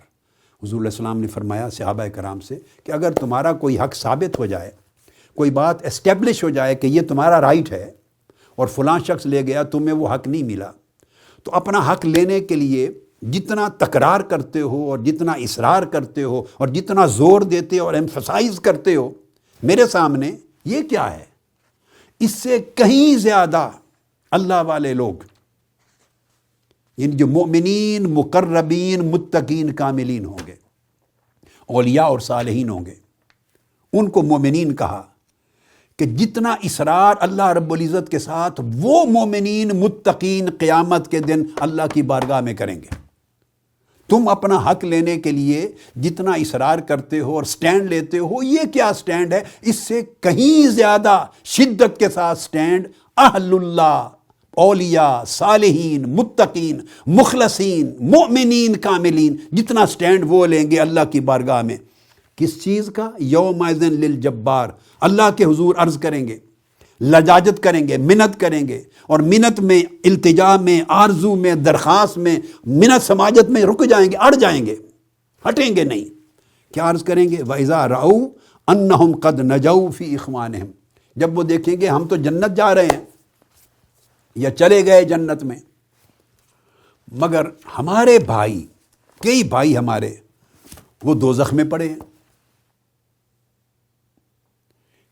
حضور علیہ السلام نے فرمایا صحابہ کرام سے کہ اگر تمہارا کوئی حق ثابت ہو جائے، کوئی بات اسٹیبلش ہو جائے کہ یہ تمہارا رائٹ ہے اور فلاں شخص لے گیا، تمہیں وہ حق نہیں ملا، تو اپنا حق لینے کے لیے جتنا تکرار کرتے ہو اور جتنا اصرار کرتے ہو اور جتنا زور دیتے ہو اور ایمفسائز کرتے ہو میرے سامنے، یہ کیا ہے؟ اس سے کہیں زیادہ اللہ والے لوگ، یعنی جو مومنین، مقربین، متقین، کاملین ہوں گے، اولیاء اور صالحین ہوں گے، ان کو مومنین کہا کہ جتنا اصرار اللہ رب العزت کے ساتھ وہ مومنین متقین قیامت کے دن اللہ کی بارگاہ میں کریں گے۔ تم اپنا حق لینے کے لیے جتنا اصرار کرتے ہو اور سٹینڈ لیتے ہو، یہ کیا سٹینڈ ہے؟ اس سے کہیں زیادہ شدت کے ساتھ سٹینڈ اہل اللہ، اولیاء، صالحین، متقین، مخلصین، مؤمنین، کاملین، جتنا سٹینڈ وہ لیں گے اللہ کی بارگاہ میں۔ کس چیز کا؟ یومئذ للجبار، اللہ کے حضور عرض کریں گے، لجاجت کریں گے، منت کریں گے، اور منت میں، التجا میں، آرزو میں، درخواست میں، منت سماجت میں رک جائیں گے، اڑ جائیں گے، ہٹیں گے نہیں۔ کیا عرض کریں گے؟ وَإِذَا رَأَوْا أَنَّهُمْ قَدْ نَجَوْا فِي إِخْوَانِهِمْ، جب وہ دیکھیں گے ہم تو جنت جا رہے ہیں یا چلے گئے جنت میں، مگر ہمارے بھائی، کئی بھائی ہمارے وہ دوزخ میں پڑے ہیں۔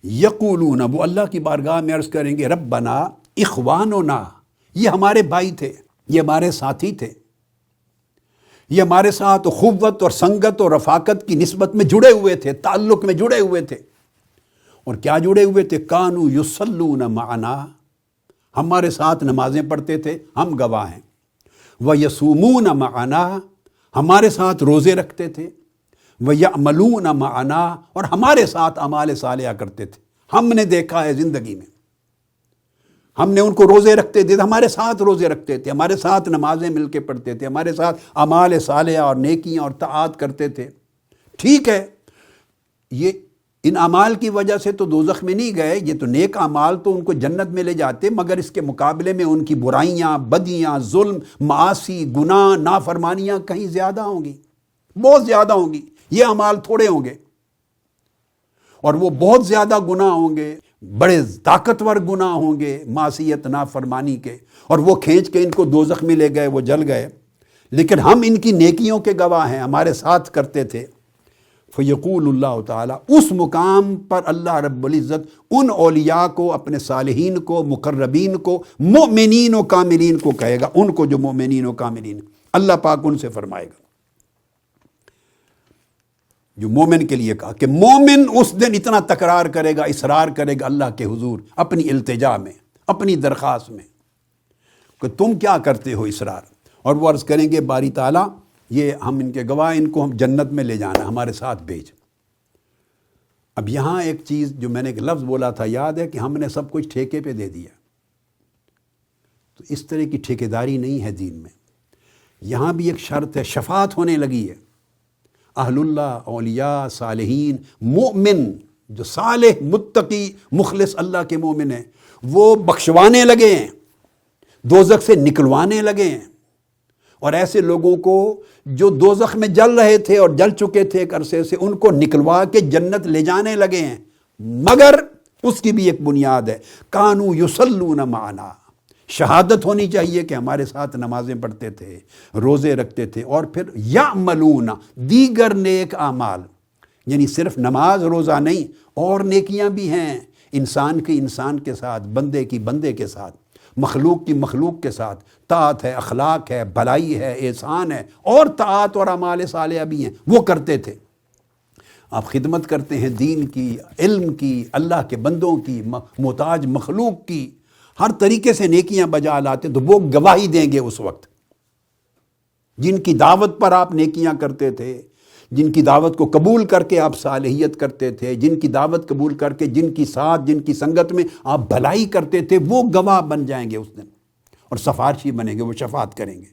یقولون، وہ اللہ کی بارگاہ میں عرض کریں گے، ربنا اخواننا، یہ ہمارے بھائی تھے، یہ ہمارے ساتھی تھے، یہ ہمارے ساتھ اخوت اور سنگت اور رفاقت کی نسبت میں جڑے ہوئے تھے، تعلق میں جڑے ہوئے تھے۔ اور کیا جڑے ہوئے تھے؟ کانوا یصلون معنا، ہمارے ساتھ نمازیں پڑھتے تھے، ہم گواہ ہیں۔ ویصومون معنا، ہمارے ساتھ روزے رکھتے تھے۔ ویعملون معنا، اور ہمارے ساتھ اعمال صالحہ کرتے تھے۔ ہم نے دیکھا ہے زندگی میں، ہم نے ان کو روزے رکھتے تھے، ہمارے ساتھ روزے رکھتے تھے، ہمارے ساتھ نمازیں مل کے پڑھتے تھے، ہمارے ساتھ اعمال صالحہ اور نیکیاں اور طاعات کرتے تھے۔ ٹھیک ہے، یہ ان اعمال کی وجہ سے تو دوزخ میں نہیں گئے، یہ تو نیک اعمال تو ان کو جنت میں لے جاتے، مگر اس کے مقابلے میں ان کی برائیاں، بدیاں، ظلم، معاصی، گناہ، نافرمانیاں کہیں زیادہ ہوں گی، بہت زیادہ ہوں گی۔ یہ اعمال تھوڑے ہوں گے اور وہ بہت زیادہ گناہ ہوں گے، بڑے طاقتور گناہ ہوں گے معصیت، نافرمانی کے، اور وہ کھینچ کے ان کو دوزخ میں لے گئے، وہ جل گئے۔ لیکن ہم ان کی نیکیوں کے گواہ ہیں، ہمارے ساتھ کرتے تھے۔ فیقول اللہ تعالیٰ، اس مقام پر اللہ رب العزت ان اولیاء کو، اپنے صالحین کو، مقربین کو، مؤمنین و کاملین کو کہے گا، ان کو جو مؤمنین و کاملین، اللہ پاک ان سے فرمائے گا، جو مومن کے لیے کہا کہ مومن اس دن اتنا تکرار کرے گا، اصرار کرے گا اللہ کے حضور، اپنی التجا میں، اپنی درخواست میں، کہ تم کیا کرتے ہو اصرار؟ اور وہ عرض کریں گے باری تعالیٰ، یہ ہم ان کے گواہ، ان کو ہم جنت میں لے جانا، ہمارے ساتھ بھیج۔ اب یہاں ایک چیز جو میں نے ایک لفظ بولا تھا، یاد ہے کہ ہم نے سب کچھ ٹھیکے پہ دے دیا، تو اس طرح کی ٹھیکیداری نہیں ہے دین میں۔ یہاں بھی ایک شرط ہے، شفاعت ہونے لگی ہے۔ اہل اللہ، اولیاء، صالحین، مومن، جو صالح، متقی، مخلص اللہ کے مومن ہیں، وہ بخشوانے لگے ہیں، دوزخ سے نکلوانے لگے ہیں۔ اور ایسے لوگوں کو جو دوزخ میں جل رہے تھے اور جل چکے تھے ایک عرصے سے، ان کو نکلوا کے جنت لے جانے لگے ہیں، مگر اس کی بھی ایک بنیاد ہے، کانوا یصلون معنا، شہادت ہونی چاہیے کہ ہمارے ساتھ نمازیں پڑھتے تھے، روزے رکھتے تھے، اور پھر یعملون، دیگر نیک اعمال، یعنی صرف نماز روزہ نہیں، اور نیکیاں بھی ہیں، انسان کی انسان کے ساتھ، بندے کی بندے کے ساتھ، مخلوق کی مخلوق کے ساتھ، طاعت ہے، اخلاق ہے، بھلائی ہے، احسان ہے، اور طاعت اور اعمال صالحہ بھی ہیں، وہ کرتے تھے۔ آپ خدمت کرتے ہیں دین کی، علم کی، اللہ کے بندوں کی، محتاج مخلوق کی، ہر طریقے سے نیکیاں بجا لاتے، تو وہ گواہی دیں گے اس وقت۔ جن کی دعوت پر آپ نیکیاں کرتے تھے، جن کی دعوت کو قبول کر کے آپ صالحیت کرتے تھے، جن کی دعوت قبول کر کے، جن کی ساتھ، جن کی سنگت میں آپ بھلائی کرتے تھے، وہ گواہ بن جائیں گے اس دن، اور سفارشی بنیں گے، وہ شفاعت کریں گے۔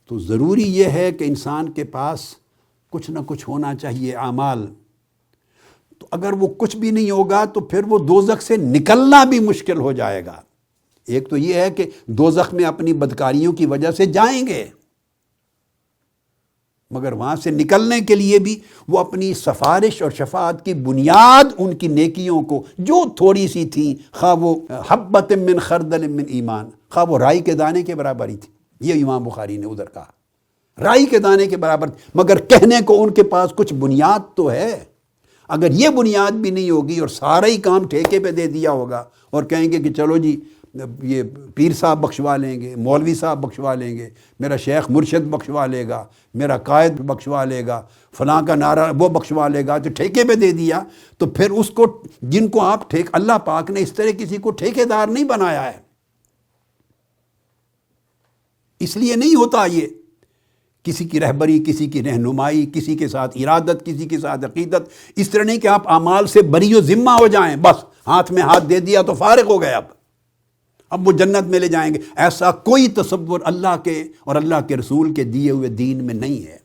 تو ضروری یہ ہے کہ انسان کے پاس کچھ نہ کچھ ہونا چاہیے اعمال، تو اگر وہ کچھ بھی نہیں ہوگا تو پھر وہ دوزخ سے نکلنا بھی مشکل ہو جائے گا۔ ایک تو یہ ہے کہ دوزخ میں اپنی بدکاریوں کی وجہ سے جائیں گے، مگر وہاں سے نکلنے کے لیے بھی وہ اپنی سفارش اور شفاعت کی بنیاد ان کی نیکیوں کو، جو تھوڑی سی تھی، خواہ وہ حبۃ من خردل من ایمان، خواہ وہ رائی کے دانے کے برابر ہی تھی، یہ امام بخاری نے ادھر کہا، رائی کے دانے کے برابر، مگر کہنے کو ان کے پاس کچھ بنیاد تو ہے۔ اگر یہ بنیاد بھی نہیں ہوگی اور سارا ہی کام ٹھیکے پہ دے دیا ہوگا، اور کہیں گے کہ چلو جی یہ پیر صاحب بخشوا لیں گے، مولوی صاحب بخشوا لیں گے، میرا شیخ مرشد بخشوا لے گا، میرا قائد بخشوا لے گا، فلاں کا نعرہ وہ بخشوا لے گا، تو ٹھیکے پہ دے دیا، تو پھر اس کو، جن کو آپ اللہ پاک نے اس طرح کسی کو ٹھیکے دار نہیں بنایا ہے، اس لیے نہیں ہوتا یہ، کسی کی رہبری، کسی کی رہنمائی، کسی کے ساتھ ارادت، کسی کے ساتھ عقیدت، اس طرح نہیں کہ آپ اعمال سے بری و ذمہ ہو جائیں، بس ہاتھ میں ہاتھ دے دیا تو فارغ ہو گئے، اب وہ جنت میں لے جائیں گے، ایسا کوئی تصور اللہ کے اور اللہ کے رسول کے دیے ہوئے دین میں نہیں ہے۔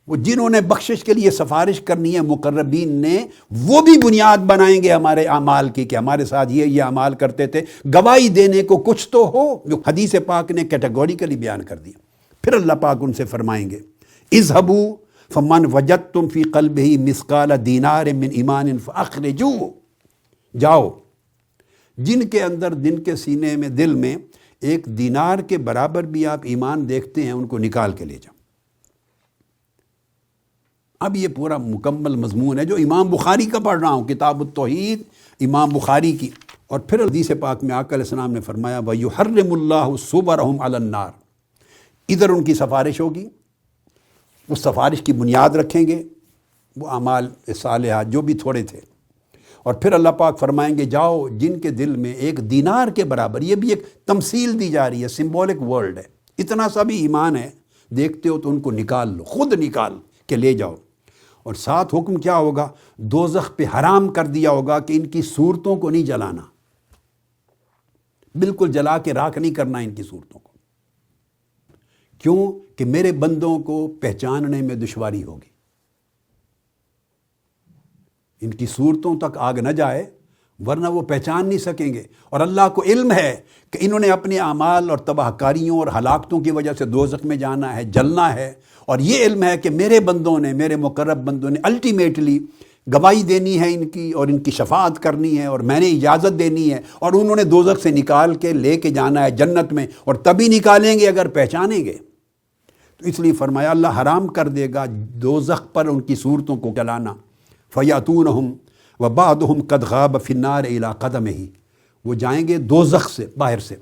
وہ جنہوں نے بخشش کے لیے سفارش کرنی ہے مقربین نے، وہ بھی بنیاد بنائیں گے ہمارے اعمال کی، کہ ہمارے ساتھ یہ اعمال کرتے تھے، گواہی دینے کو کچھ تو ہو، جو حدیث پاک نے کیٹیگوریکلی بیان کر دیا۔ پھر اللہ پاک ان سے فرمائیں گے، اذهبوا فمن وجدتم فی قلبہ مثقال دینار من ایمان فاخرجوه، جاؤ، جن کے اندر، جن کے سینے میں، دل میں ایک دینار کے برابر بھی آپ ایمان دیکھتے ہیں، ان کو نکال کے لے جاؤ۔ اب یہ پورا مکمل مضمون ہے جو امام بخاری کا پڑھ رہا ہوں، کتاب التوحید امام بخاری کی۔ اور پھر حدیث پاک میں آقا علیہ السلام نے فرمایا وَيُحَرِّمُ اللَّهُ صُبَرَهُمْ عَلَى النَّارِ، ادھر ان کی سفارش ہوگی، اس سفارش کی بنیاد رکھیں گے وہ اعمال صالحات جو بھی تھوڑے تھے، اور پھر اللہ پاک فرمائیں گے جاؤ جن کے دل میں ایک دینار کے برابر، یہ بھی ایک تمثیل دی جا رہی ہے، سمبولک ورلڈ ہے، اتنا سا بھی ایمان ہے، دیکھتے ہو تو ان کو نکال لو، خود نکال کے لے جاؤ۔ اور ساتھ حکم کیا ہوگا؟ دوزخ پہ حرام کر دیا ہوگا کہ ان کی صورتوں کو نہیں جلانا، بالکل جلا کے راکھ نہیں کرنا ان کی صورتوں کو۔ کیوں؟ کہ میرے بندوں کو پہچاننے میں دشواری ہوگی، ان کی صورتوں تک آگ نہ جائے ورنہ وہ پہچان نہیں سکیں گے۔ اور اللہ کو علم ہے کہ انہوں نے اپنے اعمال اور تباہ کاریوں اور ہلاکتوں کی وجہ سے دوزخ میں جانا ہے، جلنا ہے، اور یہ علم ہے کہ میرے بندوں نے، میرے مقرب بندوں نے الٹیمیٹلی گواہی دینی ہے ان کی، اور ان کی شفاعت کرنی ہے، اور میں نے اجازت دینی ہے، اور انہوں نے دوزخ سے نکال کے لے کے جانا ہے جنت میں، اور تبھی نکالیں گے اگر پہچانیں گے۔ تو اس لیے فرمایا اللہ حرام کر دے گا دوزخ پر ان کی صورتوں کو جلانا۔ فَيَأْتُونَهُمْ وَبَعْضُهُمْ قَدْ غَابَ فِي النَّارِ إِلَىٰ قَدَمِهِ، وہ جائیں گے دوزخ سے، باہر سے،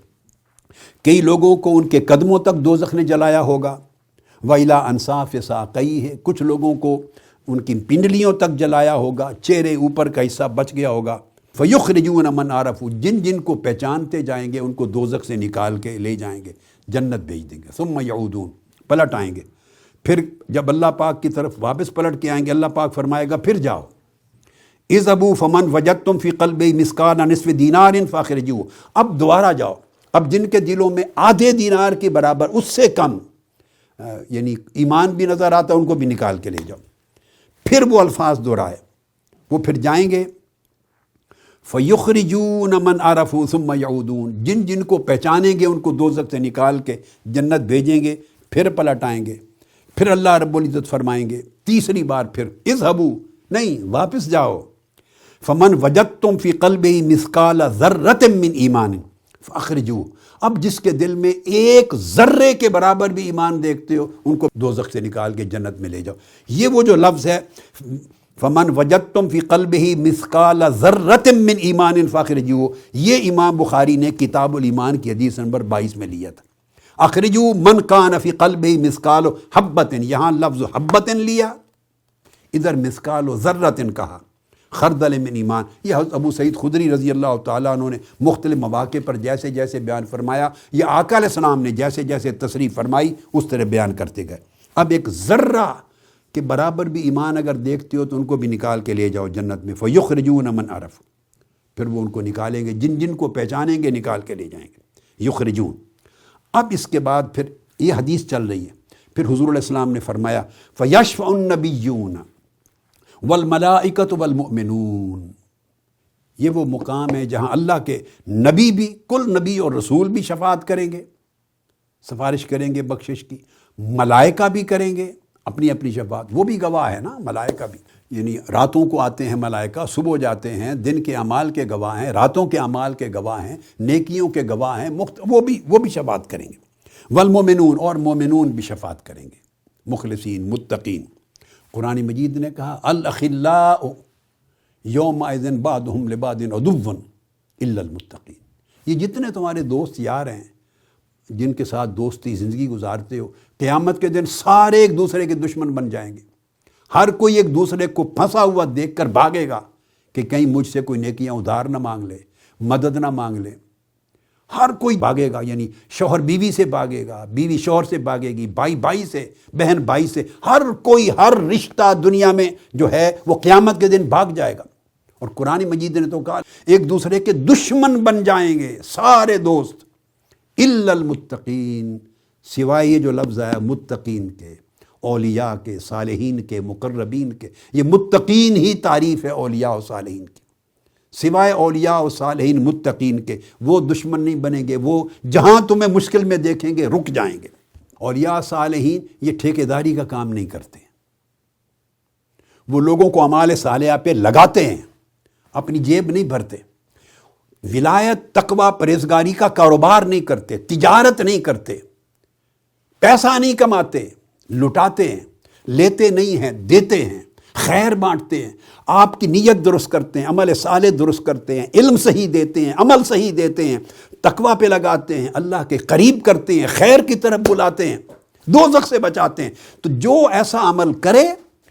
کئی لوگوں کو ان کے قدموں تک دوزخ نے جلایا ہوگا، وَإِلَىٰ أَنْصَافِ سَاقَيْهِ، کچھ لوگوں کو ان کی پنڈلیوں تک جلایا ہوگا، چہرے اوپر کا حصہ بچ گیا ہوگا۔ فَيُخْرِجُونَ مَنْ عَرَفُوا، جن جن کو پہچانتے جائیں گے ان کو دوزخ سے نکال کے لے جائیں گے، جنت بھیج دیں گے۔ ثُمَّ يَعُودُونَ، پلٹ آئیں گے، پھر جب اللہ پاک کی طرف واپس پلٹ کے آئیں گے اللہ پاک فرمائے گا پھر جاؤ، اذهبوا فمن وجدتم فی قلبہ مثقال نصف دینار فاخرجوہ، اب دوبارہ جاؤ، اب جن کے دلوں میں آدھے دینار کے برابر، اس سے کم یعنی ایمان بھی نظر آتا ہے، ان کو بھی نکال کے لے جاؤ۔ پھر وہ الفاظ دہرائے، وہ پھر جائیں گے، فَيُخْرِجُونَ مَنْ عَرَفُوا ثُمَّ يَعُودُونَ، جن جن کو پہچانیں گے ان کو دوزخ سے نکال کے جنت بھیجیں گے، پھر پلٹ آئیں گے۔ پھر اللہ رب العزت فرمائیں گے تیسری بار پھر اذهبوا، نہیں واپس جاؤ، فمن وجدتم فی قلبہ مثقال ذرۃ من ایمان فاخرجوہ، اب جس کے دل میں ایک ذرے کے برابر بھی ایمان دیکھتے ہو ان کو دوزخ سے نکال کے جنت میں لے جاؤ۔ یہ وہ جو لفظ ہے فمن وجدتم فی قلبہ مثقال ذرۃ من ایمان فاخرجوہ، یہ امام بخاری نے کتاب الایمان کی حدیث نمبر 22 میں لیا تھا۔ اخرجو من کان فی قلبہ مثقال حبۃ، یہاں لفظ حبۃ لیا، ادھر مثقال ذرۃ کہا، خردل من ایمان۔ یہ حضرت ابو سعید خدری رضی اللہ تعالیٰ عنہ نے مختلف مواقع پر جیسے جیسے بیان فرمایا، یہ آقا علیہ السلام نے جیسے جیسے تصریح فرمائی اس طرح بیان کرتے گئے۔ اب ایک ذرہ کے برابر بھی ایمان اگر دیکھتے ہو تو ان کو بھی نکال کے لے جاؤ جنت میں، فیخرجون من عرف، پھر وہ ان کو نکالیں گے، جن جن کو پہچانیں گے نکال کے لے جائیں گے، یخرجون۔ اب اس کے بعد پھر یہ حدیث چل رہی ہے، پھر حضور علیہ السلام نے فرمایا فَيَشْفَعُ النَّبِيُّونَ وَالْمَلَائِكَةُ وَالْمُؤْمِنُونَ، یہ وہ مقام ہے جہاں اللہ کے نبی بھی، کل نبی اور رسول بھی شفاعت کریں گے، سفارش کریں گے بخشش کی، ملائکہ بھی کریں گے اپنی اپنی شفاعت، وہ بھی گواہ ہے نا ملائکہ بھی، یعنی راتوں کو آتے ہیں ملائکہ، صبح جاتے ہیں، دن کے اعمال کے گواہ ہیں، راتوں کے اعمال کے گواہ ہیں، نیکیوں کے گواہ ہیں، وہ بھی شفاعت کریں گے۔ والمومنون، اور مومنون بھی شفاعت کریں گے، مخلصین متقین۔ قرآن مجید نے کہا الاخلاء یومئذ بعضهم لبعض عدو الا المتقین، یہ جتنے تمہارے دوست یار ہیں جن کے ساتھ دوستی زندگی گزارتے ہو، قیامت کے دن سارے ایک دوسرے کے دشمن بن جائیں گے، ہر کوئی ایک دوسرے کو پھنسا ہوا دیکھ کر بھاگے گا کہ کہیں مجھ سے کوئی نیکیاں ادھار نہ مانگ لے، مدد نہ مانگ لے، ہر کوئی بھاگے گا، یعنی شوہر بیوی سے بھاگے گا، بیوی شوہر سے بھاگے گی، بھائی بھائی سے، بہن بھائی سے، ہر کوئی، ہر رشتہ دنیا میں جو ہے وہ قیامت کے دن بھاگ جائے گا۔ اور قرآن مجید نے تو کہا ایک دوسرے کے دشمن بن جائیں گے سارے دوست، الا المتقین، سوائے یہ جو لفظ ہے متقین کے، اولیاء کے، صالحین کے، مقربین کے، یہ متقین ہی تعریف ہے اولیاء و صالحین کی، سوائے اولیاء و صالحین متقین کے وہ دشمن نہیں بنیں گے، وہ جہاں تمہیں مشکل میں دیکھیں گے رک جائیں گے۔ اولیاء صالحین یہ ٹھیکیداری کا کام نہیں کرتے، وہ لوگوں کو اعمال صالحہ پہ لگاتے ہیں، اپنی جیب نہیں بھرتے، ولایت تقوی پرہیزگاری کا کاروبار نہیں کرتے، تجارت نہیں کرتے، پیسہ نہیں کماتے، لٹاتے ہیں، لیتے نہیں ہیں، دیتے ہیں، خیر بانٹتے ہیں، آپ کی نیت درست کرتے ہیں، عمل صالح درست کرتے ہیں، علم صحیح دیتے ہیں، عمل صحیح دیتے ہیں، تقویٰ پہ لگاتے ہیں، اللہ کے قریب کرتے ہیں، خیر کی طرف بلاتے ہیں، دوزخ سے بچاتے ہیں۔ تو جو ایسا عمل کرے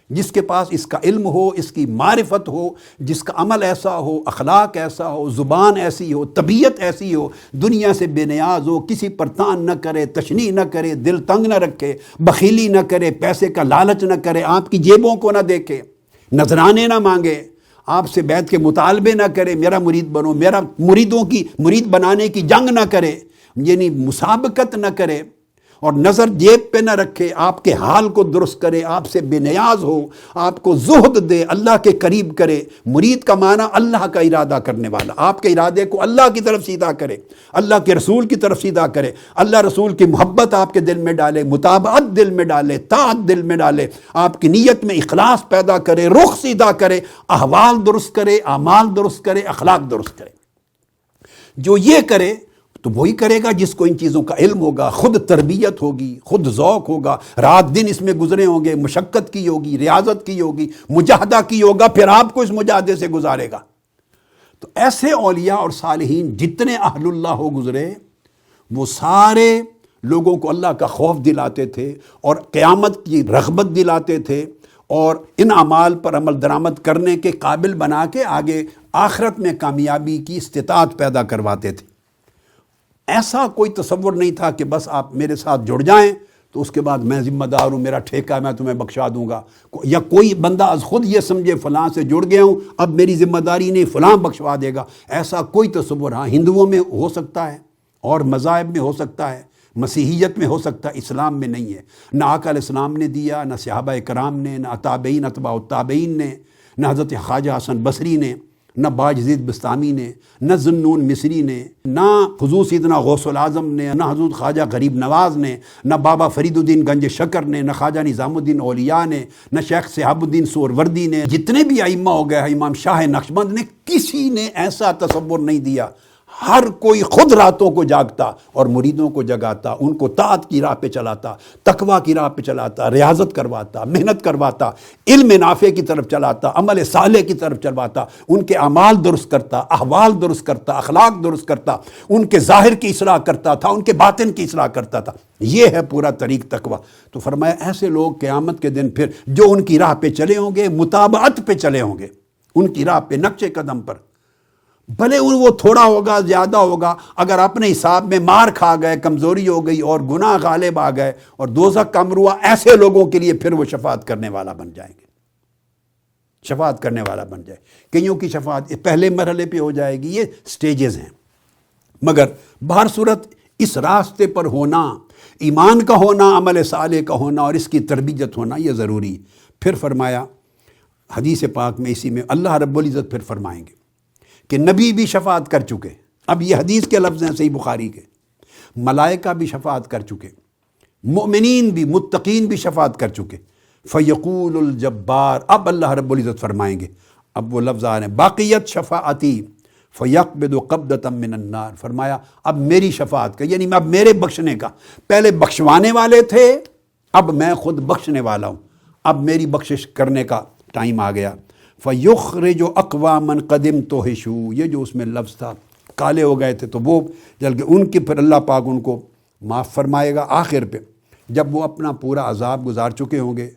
جس کے پاس اس کا علم ہو، اس کی معرفت ہو، جس کا عمل ایسا ہو، اخلاق ایسا ہو، زبان ایسی ہو، طبیعت ایسی ہو، دنیا سے بے نیاز ہو، کسی پر تان نہ کرے، تشنیع نہ کرے، دل تنگ نہ رکھے، بخیلی نہ کرے، پیسے کا لالچ نہ کرے، آپ کی جیبوں کو نہ دیکھے، نذرانے نہ مانگے، آپ سے بیعت کے مطالبے نہ کرے، میرا مرید بنو، میرا مریدوں کی مرید بنانے کی جنگ نہ کرے، یعنی مسابقت نہ کرے، اور نظر جیب پہ نہ رکھے، آپ کے حال کو درست کرے، آپ سے بے نیاز ہو، آپ کو زہد دے، اللہ کے قریب کرے۔ مرید کا معنی اللہ کا ارادہ کرنے والا، آپ کے ارادے کو اللہ کی طرف سیدھا کرے، اللہ کے رسول کی طرف سیدھا کرے، اللہ رسول کی محبت آپ کے دل میں ڈالے، مطابعت دل میں ڈالے، طاعت دل میں ڈالے، آپ کی نیت میں اخلاص پیدا کرے، رخ سیدھا کرے، احوال درست کرے، اعمال درست کرے، اخلاق درست کرے۔ جو یہ کرے تو وہی کرے گا جس کو ان چیزوں کا علم ہوگا، خود تربیت ہوگی، خود ذوق ہوگا، رات دن اس میں گزرے ہوں گے، مشقت کی ہوگی، ریاضت کی ہوگی، مجاہدہ کی ہوگا، پھر آپ کو اس مجاہدے سے گزارے گا۔ تو ایسے اولیاء اور صالحین جتنے اہل اللہ ہو گزرے، وہ سارے لوگوں کو اللہ کا خوف دلاتے تھے اور قیامت کی رغبت دلاتے تھے، اور ان اعمال پر عمل درآمد کرنے کے قابل بنا کے آگے آخرت میں کامیابی کی استطاعت پیدا کرواتے تھے۔ ایسا کوئی تصور نہیں تھا کہ بس آپ میرے ساتھ جڑ جائیں تو اس کے بعد میں ذمہ دار ہوں، میرا ٹھیکہ ہے، میں تمہیں بخشا دوں گا، یا کوئی بندہ از خود یہ سمجھے فلاں سے جڑ گیا ہوں اب میری ذمہ داری نہیں، فلاں بخشوا دے گا۔ ایسا کوئی تصور ہاں ہندوؤں میں ہو سکتا ہے اور مذاہب میں ہو سکتا ہے، مسیحیت میں ہو سکتا ہے، اسلام میں نہیں ہے۔ نہ آقا علیہ السلام نے دیا، نہ صحابہ کرام نے، نہ تابعین اتباع التابعین نے، نہ حضرت خواجہ حسن بصری نے، نہ باجزید بستامی نے، نہ ذنون مصری نے، نہ حضور سیدنا غوث العظم نے، نہ حضرت خواجہ غریب نواز نے، نہ بابا فرید الدین گنج شکر نے، نہ خواجہ نظام الدین اولیاء نے، نہ شیخ صحاب الدین سہروردی نے، جتنے بھی ائمہ ہو گئے، امام شاہ نقشبند نے، کسی نے ایسا تصور نہیں دیا۔ ہر کوئی خود راتوں کو جاگتا اور مریدوں کو جگاتا، ان کو طاعت کی راہ پہ چلاتا، تقویٰ کی راہ پہ چلاتا، ریاضت کرواتا، محنت کرواتا، علم نافع کی طرف چلاتا، عمل صالح کی طرف چلواتا، ان کے اعمال درست کرتا، احوال درست کرتا، اخلاق درست کرتا، ان کے ظاہر کی اصلاح کرتا تھا، ان کے باطن کی اصلاح کرتا تھا۔ یہ ہے پورا طریق تقویٰ۔ تو فرمایا ایسے لوگ قیامت کے دن پھر جو ان کی راہ پہ چلے ہوں گے، مطابعت پہ چلے ہوں گے، ان کی راہ پہ، نقش قدم پر، بھلے وہ تھوڑا ہوگا، زیادہ ہوگا، اگر اپنے حساب میں مار کھا گئے، کمزوری ہو گئی اور گناہ غالب آ گئے اور دوزخ کا امر ہوا، ایسے لوگوں کے لیے پھر وہ شفاعت کرنے والا بن جائیں گے، شفاعت کرنے والا بن جائے۔ کئیوں کی شفاعت پہلے مرحلے پہ ہو جائے گی، یہ سٹیجز ہیں، مگر بہر صورت اس راستے پر ہونا، ایمان کا ہونا، عمل صالح کا ہونا اور اس کی تربیت ہونا یہ ضروری۔ پھر فرمایا حدیث پاک میں، اسی میں اللہ رب العزت پھر فرمائیں گے کہ نبی بھی شفاعت کر چکے، اب یہ حدیث کے لفظ ہیں صحیح بخاری کے، ملائکہ بھی شفاعت کر چکے، مؤمنین بھی، متقین بھی شفاعت کر چکے۔ فیقول الجبار، اب اللہ رب العزت فرمائیں گے، اب وہ لفظ آ رہے ہیں، باقیت شفاعتی فیقبض قبضۃ من النار، فرمایا اب میری شفاعت کا، یعنی اب میرے بخشنے کا، پہلے بخشوانے والے تھے، اب میں خود بخشنے والا ہوں، اب میری بخشش کرنے کا ٹائم آ گیا۔ فَيُخْرِجُ أَقْوَامًا قَدِمْتُ حِشُو، یہ جو اس میں لفظ تھا، کالے ہو گئے تھے تو وہ جل کے ان کی پھر اللہ پاک ان کو معاف فرمائے گا آخر پہ، جب وہ اپنا پورا عذاب گزار چکے ہوں گے۔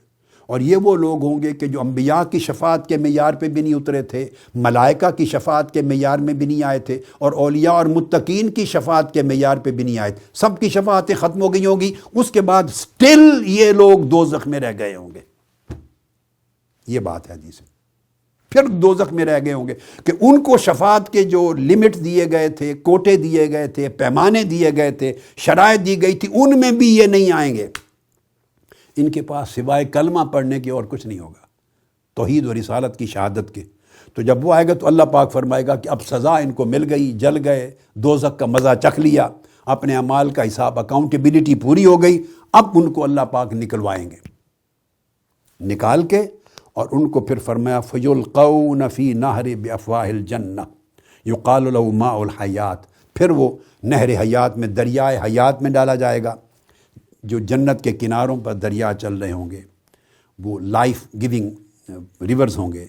اور یہ وہ لوگ ہوں گے کہ جو انبیاء کی شفاعت کے معیار پہ بھی نہیں اترے تھے، ملائکہ کی شفاعت کے معیار میں بھی نہیں آئے تھے، اور اولیاء اور متقین کی شفاعت کے معیار پہ بھی نہیں آئے تھے، سب کی شفاعتیں ختم ہو گئی ہوں گی، اس کے بعد سٹل یہ لوگ دوزخ میں رہ گئے ہوں گے۔ یہ بات ہے حدیث میں، پھر دوزخ میں رہ گئے ہوں گے کہ ان کو شفاعت کے جو لمٹ دیے گئے تھے، کوٹے دیے گئے تھے، پیمانے دیے گئے تھے، شرائط دی گئی تھی، ان میں بھی یہ نہیں آئیں گے۔ ان کے پاس سوائے کلمہ پڑھنے کے اور کچھ نہیں ہوگا، توحید و رسالت کی شہادت کے۔ تو جب وہ آئے گا تو اللہ پاک فرمائے گا کہ اب سزا ان کو مل گئی، جل گئے، دوزخ کا مزہ چکھ لیا، اپنے اعمال کا حساب، اکاؤنٹیبلٹی پوری ہو گئی، اب ان کو اللہ پاک نکلوائیں گے، نکال کے، اور ان کو پھر فرمایا فَيُلْقَوْنَ فِي نَهْرِ بِأَفْوَاهِ الْجَنَّةِ يُقَالُ لَهُ مَاءُ الْحَيَاةِ، پھر وہ نہر حیات میں، دریائے حیات میں ڈالا جائے گا، جو جنت کے کناروں پر دریا چل رہے ہوں گے، وہ لائف گیونگ ریورز ہوں گے۔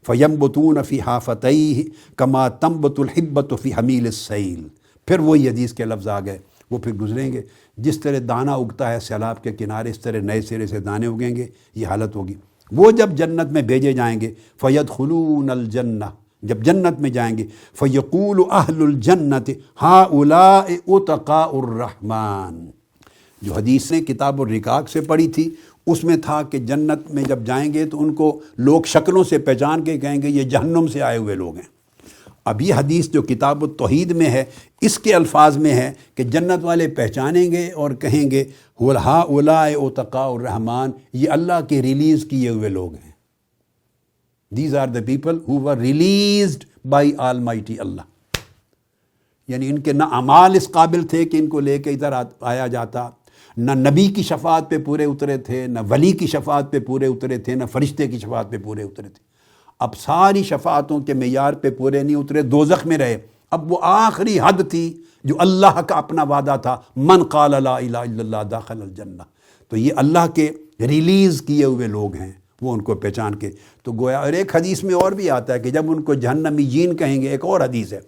فَيَنْبُتُونَ فِي حَافَتَيْهِ كَمَا تَنْبُتُ الْحِبَّةُ فِي حَمِيلِ السَّيْلِ، پھر وہی حدیث کے لفظ آ گئے، وہ پھر گزریں گے، جس طرح دانہ اگتا ہے سیلاب کے کنارے، اس طرح نئے سرے سے دانے اگیں گے، یہ حالت ہوگی۔ وہ جب جنت میں بھیجے جائیں گے فَيَدْخُلُونَ الْجَنَّةَ، جب جنت میں جائیں گے فَيَقُولُ أَهْلُ الْجَنَّةِ هَؤُلَاءِ عُتَقَاءُ الرَّحْمَٰنِ، جو حدیث نے کتاب الرقاق سے پڑھی تھی اس میں تھا کہ جنت میں جب جائیں گے تو ان کو لوگ شکلوں سے پہچان کے کہیں گے یہ جہنم سے آئے ہوئے لوگ ہیں۔ اب یہ حدیث جو کتاب التوحید میں ہے اس کے الفاظ میں ہے کہ جنت والے پہچانیں گے اور کہیں گے هؤلاء عتقاء الرحمن، یہ اللہ کے ریلیز کیے ہوئے لوگ ہیں۔ These are the people who were released by Almighty Allah۔ یعنی ان کے نہ اعمال اس قابل تھے کہ ان کو لے کے ادھر آیا جاتا، نہ نبی کی شفاعت پہ پورے اترے تھے، نہ ولی کی شفاعت پہ پورے اترے تھے، نہ فرشتے کی شفاعت پہ پورے اترے تھے۔ اب ساری شفاعتوں کے معیار پہ پورے نہیں اترے، دوزخ میں رہے۔ اب وہ آخری حد تھی جو اللہ کا اپنا وعدہ تھا، من قال لا الہ الا اللہ داخل الجنہ۔ تو یہ اللہ کے ریلیز کیے ہوئے لوگ ہیں، وہ ان کو پہچان کے تو گویا۔ اور ایک حدیث میں اور بھی آتا ہے کہ جب ان کو جہنمی جین کہیں گے، ایک اور حدیث ہے،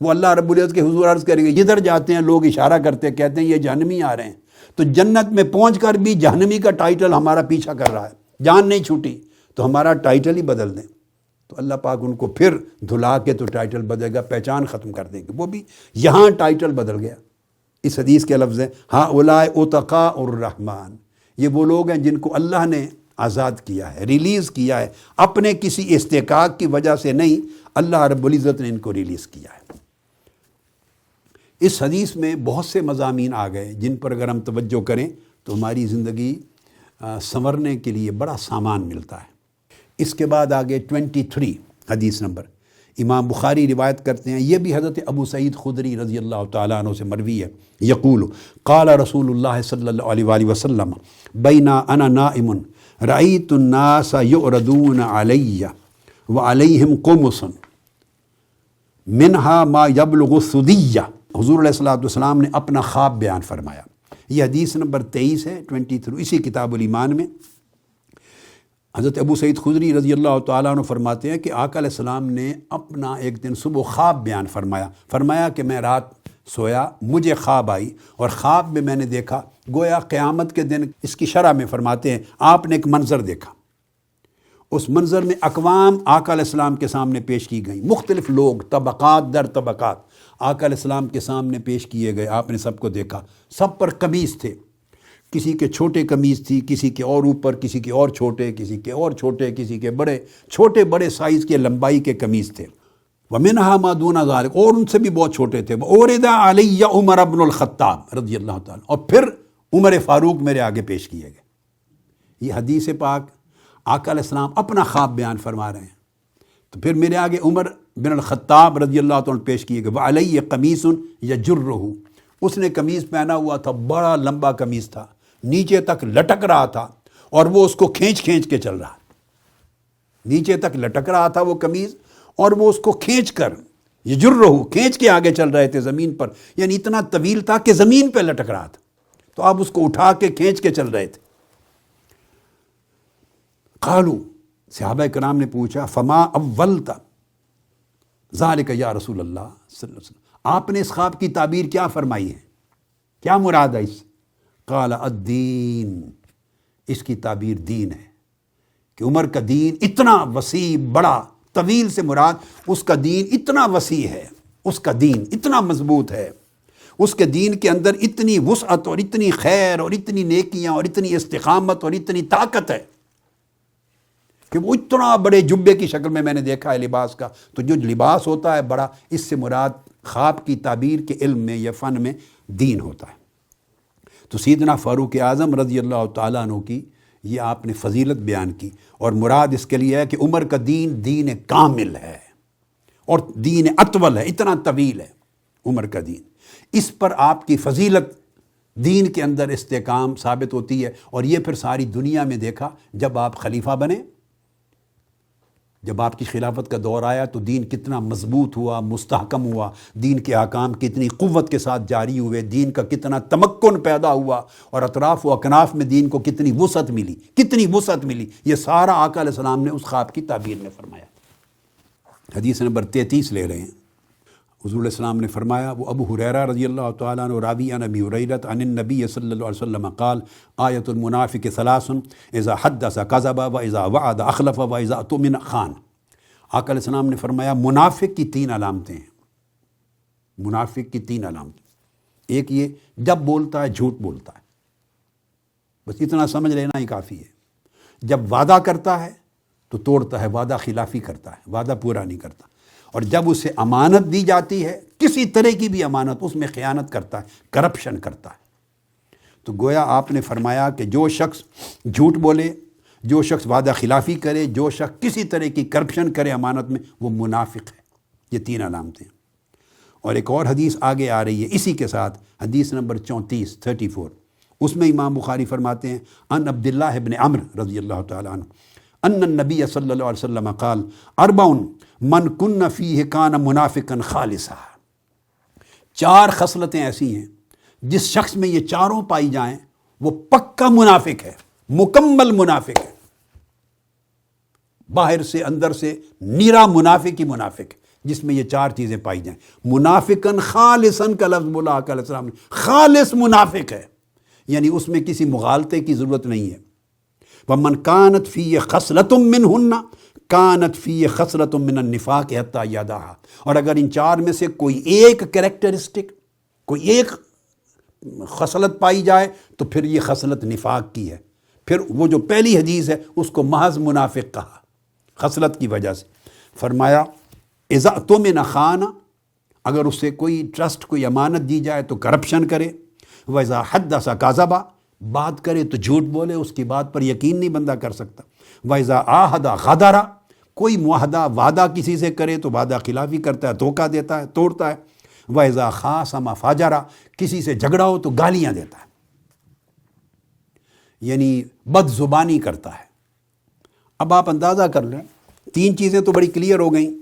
وہ اللہ رب العزت کے حضور عرض کریں گے، جدھر جاتے ہیں لوگ اشارہ کرتے کہتے ہیں یہ جہنمی آ رہے ہیں، تو جنت میں پہنچ کر بھی جہنمی کا ٹائٹل ہمارا پیچھا کر رہا ہے، جان نہیں چھوٹی، تو ہمارا ٹائٹل ہی بدل دیں۔ تو اللہ پاک ان کو پھر دھلا کے تو ٹائٹل بدلے گا، پہچان ختم کر دیں گے۔ وہ بھی یہاں ٹائٹل بدل گیا۔ اس حدیث کے لفظ ہیں هؤلاء عتقاء الرحمن، یہ وہ لوگ ہیں جن کو اللہ نے آزاد کیا ہے، ریلیز کیا ہے، اپنے کسی استحقاق کی وجہ سے نہیں، اللہ رب العزت نے ان کو ریلیز کیا ہے۔ اس حدیث میں بہت سے مضامین آ گئے جن پر اگر ہم توجہ کریں تو ہماری زندگی سنورنے کے لیے بڑا سامان ملتا ہے۔ اس کے بعد آگے 23 حدیث نمبر، امام بخاری روایت کرتے ہیں، یہ بھی حضرت ابو سعید خدری رضی اللہ تعالیٰ عنہ سے مروی ہے، یقول قال رسول اللہ صلی اللہ علیہ وآلہ وسلم بینا انا نائم رأیت الناس یعرضون علی وعلیہم قمص منہا ما یبلغ الثدیہ۔ حضور علیہ الصلوۃ والسلام نے اپنا خواب بیان فرمایا۔ یہ حدیث نمبر 23 ہے، 23 اسی کتاب الایمان میں۔ حضرت ابو سعید خدری رضی اللہ تعالیٰ عنہ فرماتے ہیں کہ آقا علیہ السلام نے اپنا ایک دن صبح خواب بیان فرمایا کہ میں رات سویا، مجھے خواب آئی اور خواب میں میں نے دیکھا، گویا قیامت کے دن اس کی شرح میں فرماتے ہیں آپ نے ایک منظر دیکھا۔ اس منظر میں اقوام آقا علیہ السلام کے سامنے پیش کی گئیں، مختلف لوگ طبقات در طبقات آقا علیہ السلام کے سامنے پیش کیے گئے، آپ نے سب کو دیکھا، سب پر قمیص تھے، کسی کے چھوٹے قمیص تھی، کسی کے اور اوپر، کسی کے اور چھوٹے، کسی کے اور چھوٹے، کسی کے بڑے، چھوٹے بڑے سائز کے لمبائی کے قمیص تھے۔ وَمِنْهَا مَا دُونَ ذَلِكَ، اور ان سے بھی بہت چھوٹے تھے۔ وَأُورِدَ عَلَيَّ عمر بن الخطاب رضی اللہ تعالیٰ، اور پھر عمر فاروق میرے آگے پیش کیے گئے۔ یہ حدیث پاک آقا علیہ السلام اپنا خواب بیان فرما رہے ہیں، تو پھر میرے آگے عمر بن الخطاب رضی اللہ تعالیٰ پیش کیے گئے۔ وَعَلَيَّ قَمِيصٌ يَجُرُّهُ، اس نے قمیص پہنا ہوا تھا، بڑا لمبا قمیص تھا، نیچے تک لٹک رہا تھا، اور وہ اس کو کھینچ کے چل رہا، نیچے تک لٹک رہا تھا وہ قمیص، اور وہ اس کو کھینچ کر، یجرہ، کھینچ کے آگے چل رہے تھے زمین پر، یعنی اتنا طویل تھا کہ زمین پہ لٹک رہا تھا، تو آپ اس کو اٹھا کے کھینچ کے چل رہے تھے۔ قالوا، صحابہ کرام نے پوچھا، فما اولت ذالک یا رسول اللہ صلی اللہ علیہ وسلم، آپ نے اس خواب کی تعبیر کیا فرمائی ہے، کیا مراد ہے اس؟ قال الدین، اس کی تعبیر دین ہے، کہ عمر کا دین اتنا وسیع، بڑا، طویل سے مراد اس کا دین اتنا وسیع ہے، اس کا دین اتنا مضبوط ہے، اس کے دین کے اندر اتنی وسعت اور اتنی خیر اور اتنی نیکیاں اور اتنی استقامت اور اتنی طاقت ہے کہ وہ اتنا بڑے جبے کی شکل میں نے دیکھا ہے لباس کا۔ تو جو لباس ہوتا ہے بڑا، اس سے مراد خواب کی تعبیر کے علم میں یا فن میں دین ہوتا ہے۔ تو سیدنا فاروق اعظم رضی اللہ تعالیٰ عنہ کی یہ آپ نے فضیلت بیان کی، اور مراد اس کے لیے ہے کہ عمر کا دین دین کامل ہے اور دین اطول ہے، اتنا طویل ہے عمر کا دین۔ اس پر آپ کی فضیلت، دین کے اندر استحکام ثابت ہوتی ہے، اور یہ پھر ساری دنیا میں دیکھا جب آپ خلیفہ بنے، جب آپ کی خلافت کا دور آیا تو دین کتنا مضبوط ہوا، مستحکم ہوا، دین کے احکام کتنی قوت کے ساتھ جاری ہوئے، دین کا کتنا تمکن پیدا ہوا، اور اطراف و اکناف میں دین کو کتنی وسعت ملی، کتنی وسعت ملی، یہ سارا آقا علیہ السلام نے اس خواب کی تعبیر میں فرمایا۔ حدیث نمبر 33 لے رہے ہیں۔ حضور علیہ السلام نے فرمایا، وہ ابو ہریرہ رضی اللہ تعالیٰ عنہ راوی عن ابی ہریرہ عن النبی صلی اللہ علیہ وسلم قال آیۃ المنافق ثلاث اذا حدث کذب واذا وعد اخلف واذا اؤتمن خان۔ آقا علیہ السلام نے فرمایا منافق کی 3 علامتیں ہیں، منافق کی 3 علامتیں۔ ایک یہ، جب بولتا ہے جھوٹ بولتا ہے، بس اتنا سمجھ لینا ہی کافی ہے۔ جب وعدہ کرتا ہے تو توڑتا ہے، وعدہ خلافی کرتا ہے، وعدہ پورا نہیں کرتا۔ اور جب اسے امانت دی جاتی ہے، کسی طرح کی بھی امانت، اس میں خیانت کرتا ہے، کرپشن کرتا ہے۔ تو گویا آپ نے فرمایا کہ جو شخص جھوٹ بولے، جو شخص وعدہ خلافی کرے، جو شخص کسی طرح کی کرپشن کرے امانت میں، وہ منافق ہے۔ یہ 3 علامتیں۔ اور ایک اور حدیث آگے آ رہی ہے اسی کے ساتھ، حدیث نمبر 34 اس میں امام بخاری فرماتے ہیں ان عبداللہ ابن عمرو رضی اللہ تعالیٰ عنہ ان النبی صلی اللہ علیہ وسلم قال 4 من کن فیہ کان منافقا خالصا۔ 4 خصلتیں ایسی ہیں جس شخص میں یہ چاروں پائی جائیں وہ پکا منافق ہے، مکمل منافق ہے، باہر سے اندر سے نیرا منافق ہی منافق ہے جس میں یہ 4 چیزیں پائی جائیں۔ منافقاً خالصاً کا لفظ بولا آقا علیہ السلام نے، خالص منافق ہے، یعنی اس میں کسی مغالطے کی ضرورت نہیں ہے۔ وَمَنْ كَانَتْ فِيهِ خَصْلَةٌ مِّنْهُنَّ كَانَتْ فِيهِ خَصْلَةٌ مِّنَ النِّفَاقِ حَتَّى يَدَعَهَا۔ اور اگر ان 4 میں سے کوئی ایک کریکٹرسٹک، کوئی ایک خصلت پائی جائے تو پھر یہ خصلت نفاق کی ہے، پھر وہ جو پہلی حدیث ہے اس کو محض منافق کہا خصلت کی وجہ سے۔ فرمایا اذا اؤتمن خان، اگر اس سے کوئی ٹرسٹ، کوئی امانت دی جائے تو کرپشن کرے، وَإِذَا حَدَّثَ كَذَبَ، بات کرے تو جھوٹ بولے، اس کی بات پر یقین نہیں بندہ کر سکتا، وَإِذَا عَاهَدَ غَدَرَ، کوئی معاہدہ وعدہ کسی سے کرے تو وعدہ خلافی کرتا ہے، دھوکہ دیتا ہے، توڑتا ہے، وَإِذَا خَاصَمَ فَجَرَ، کسی سے جھگڑا ہو تو گالیاں دیتا ہے، یعنی بد زبانی کرتا ہے۔ اب آپ اندازہ کر لیں، 3 چیزیں تو بڑی کلیئر ہو گئیں،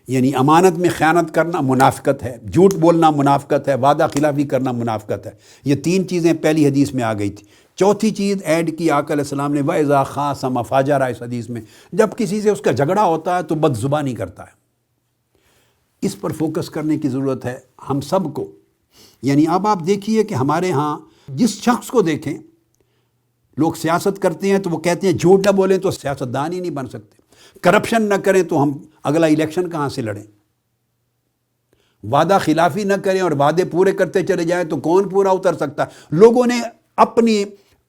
یعنی امانت میں خیانت کرنا منافقت ہے، جھوٹ بولنا منافقت ہے، وعدہ خلافی کرنا منافقت ہے۔ یہ 3 چیزیں پہلی حدیث میں آ گئی تھی۔ چوتھی چیز ایڈ کی آقا علیہ السلام نے، وَإِذَا خَاصَمَ فَجَرَ، اس حدیث میں جب کسی سے اس کا جھگڑا ہوتا ہے تو بد زبانی کرتا ہے۔ اس پر فوکس کرنے کی ضرورت ہے ہم سب کو۔ یعنی اب آپ دیکھیے کہ ہمارے ہاں جس شخص کو دیکھیں، لوگ سیاست کرتے ہیں تو وہ کہتے ہیں جھوٹ نہ بولیں تو سیاستدان ہی نہیں بن سکتے، کرپشن نہ کریں تو ہم اگلا الیکشن کہاں سے لڑیں، وعدہ خلافی نہ کریں اور وعدے پورے کرتے چلے جائیں تو کون پورا اتر سکتا ہے۔ لوگوں نے اپنی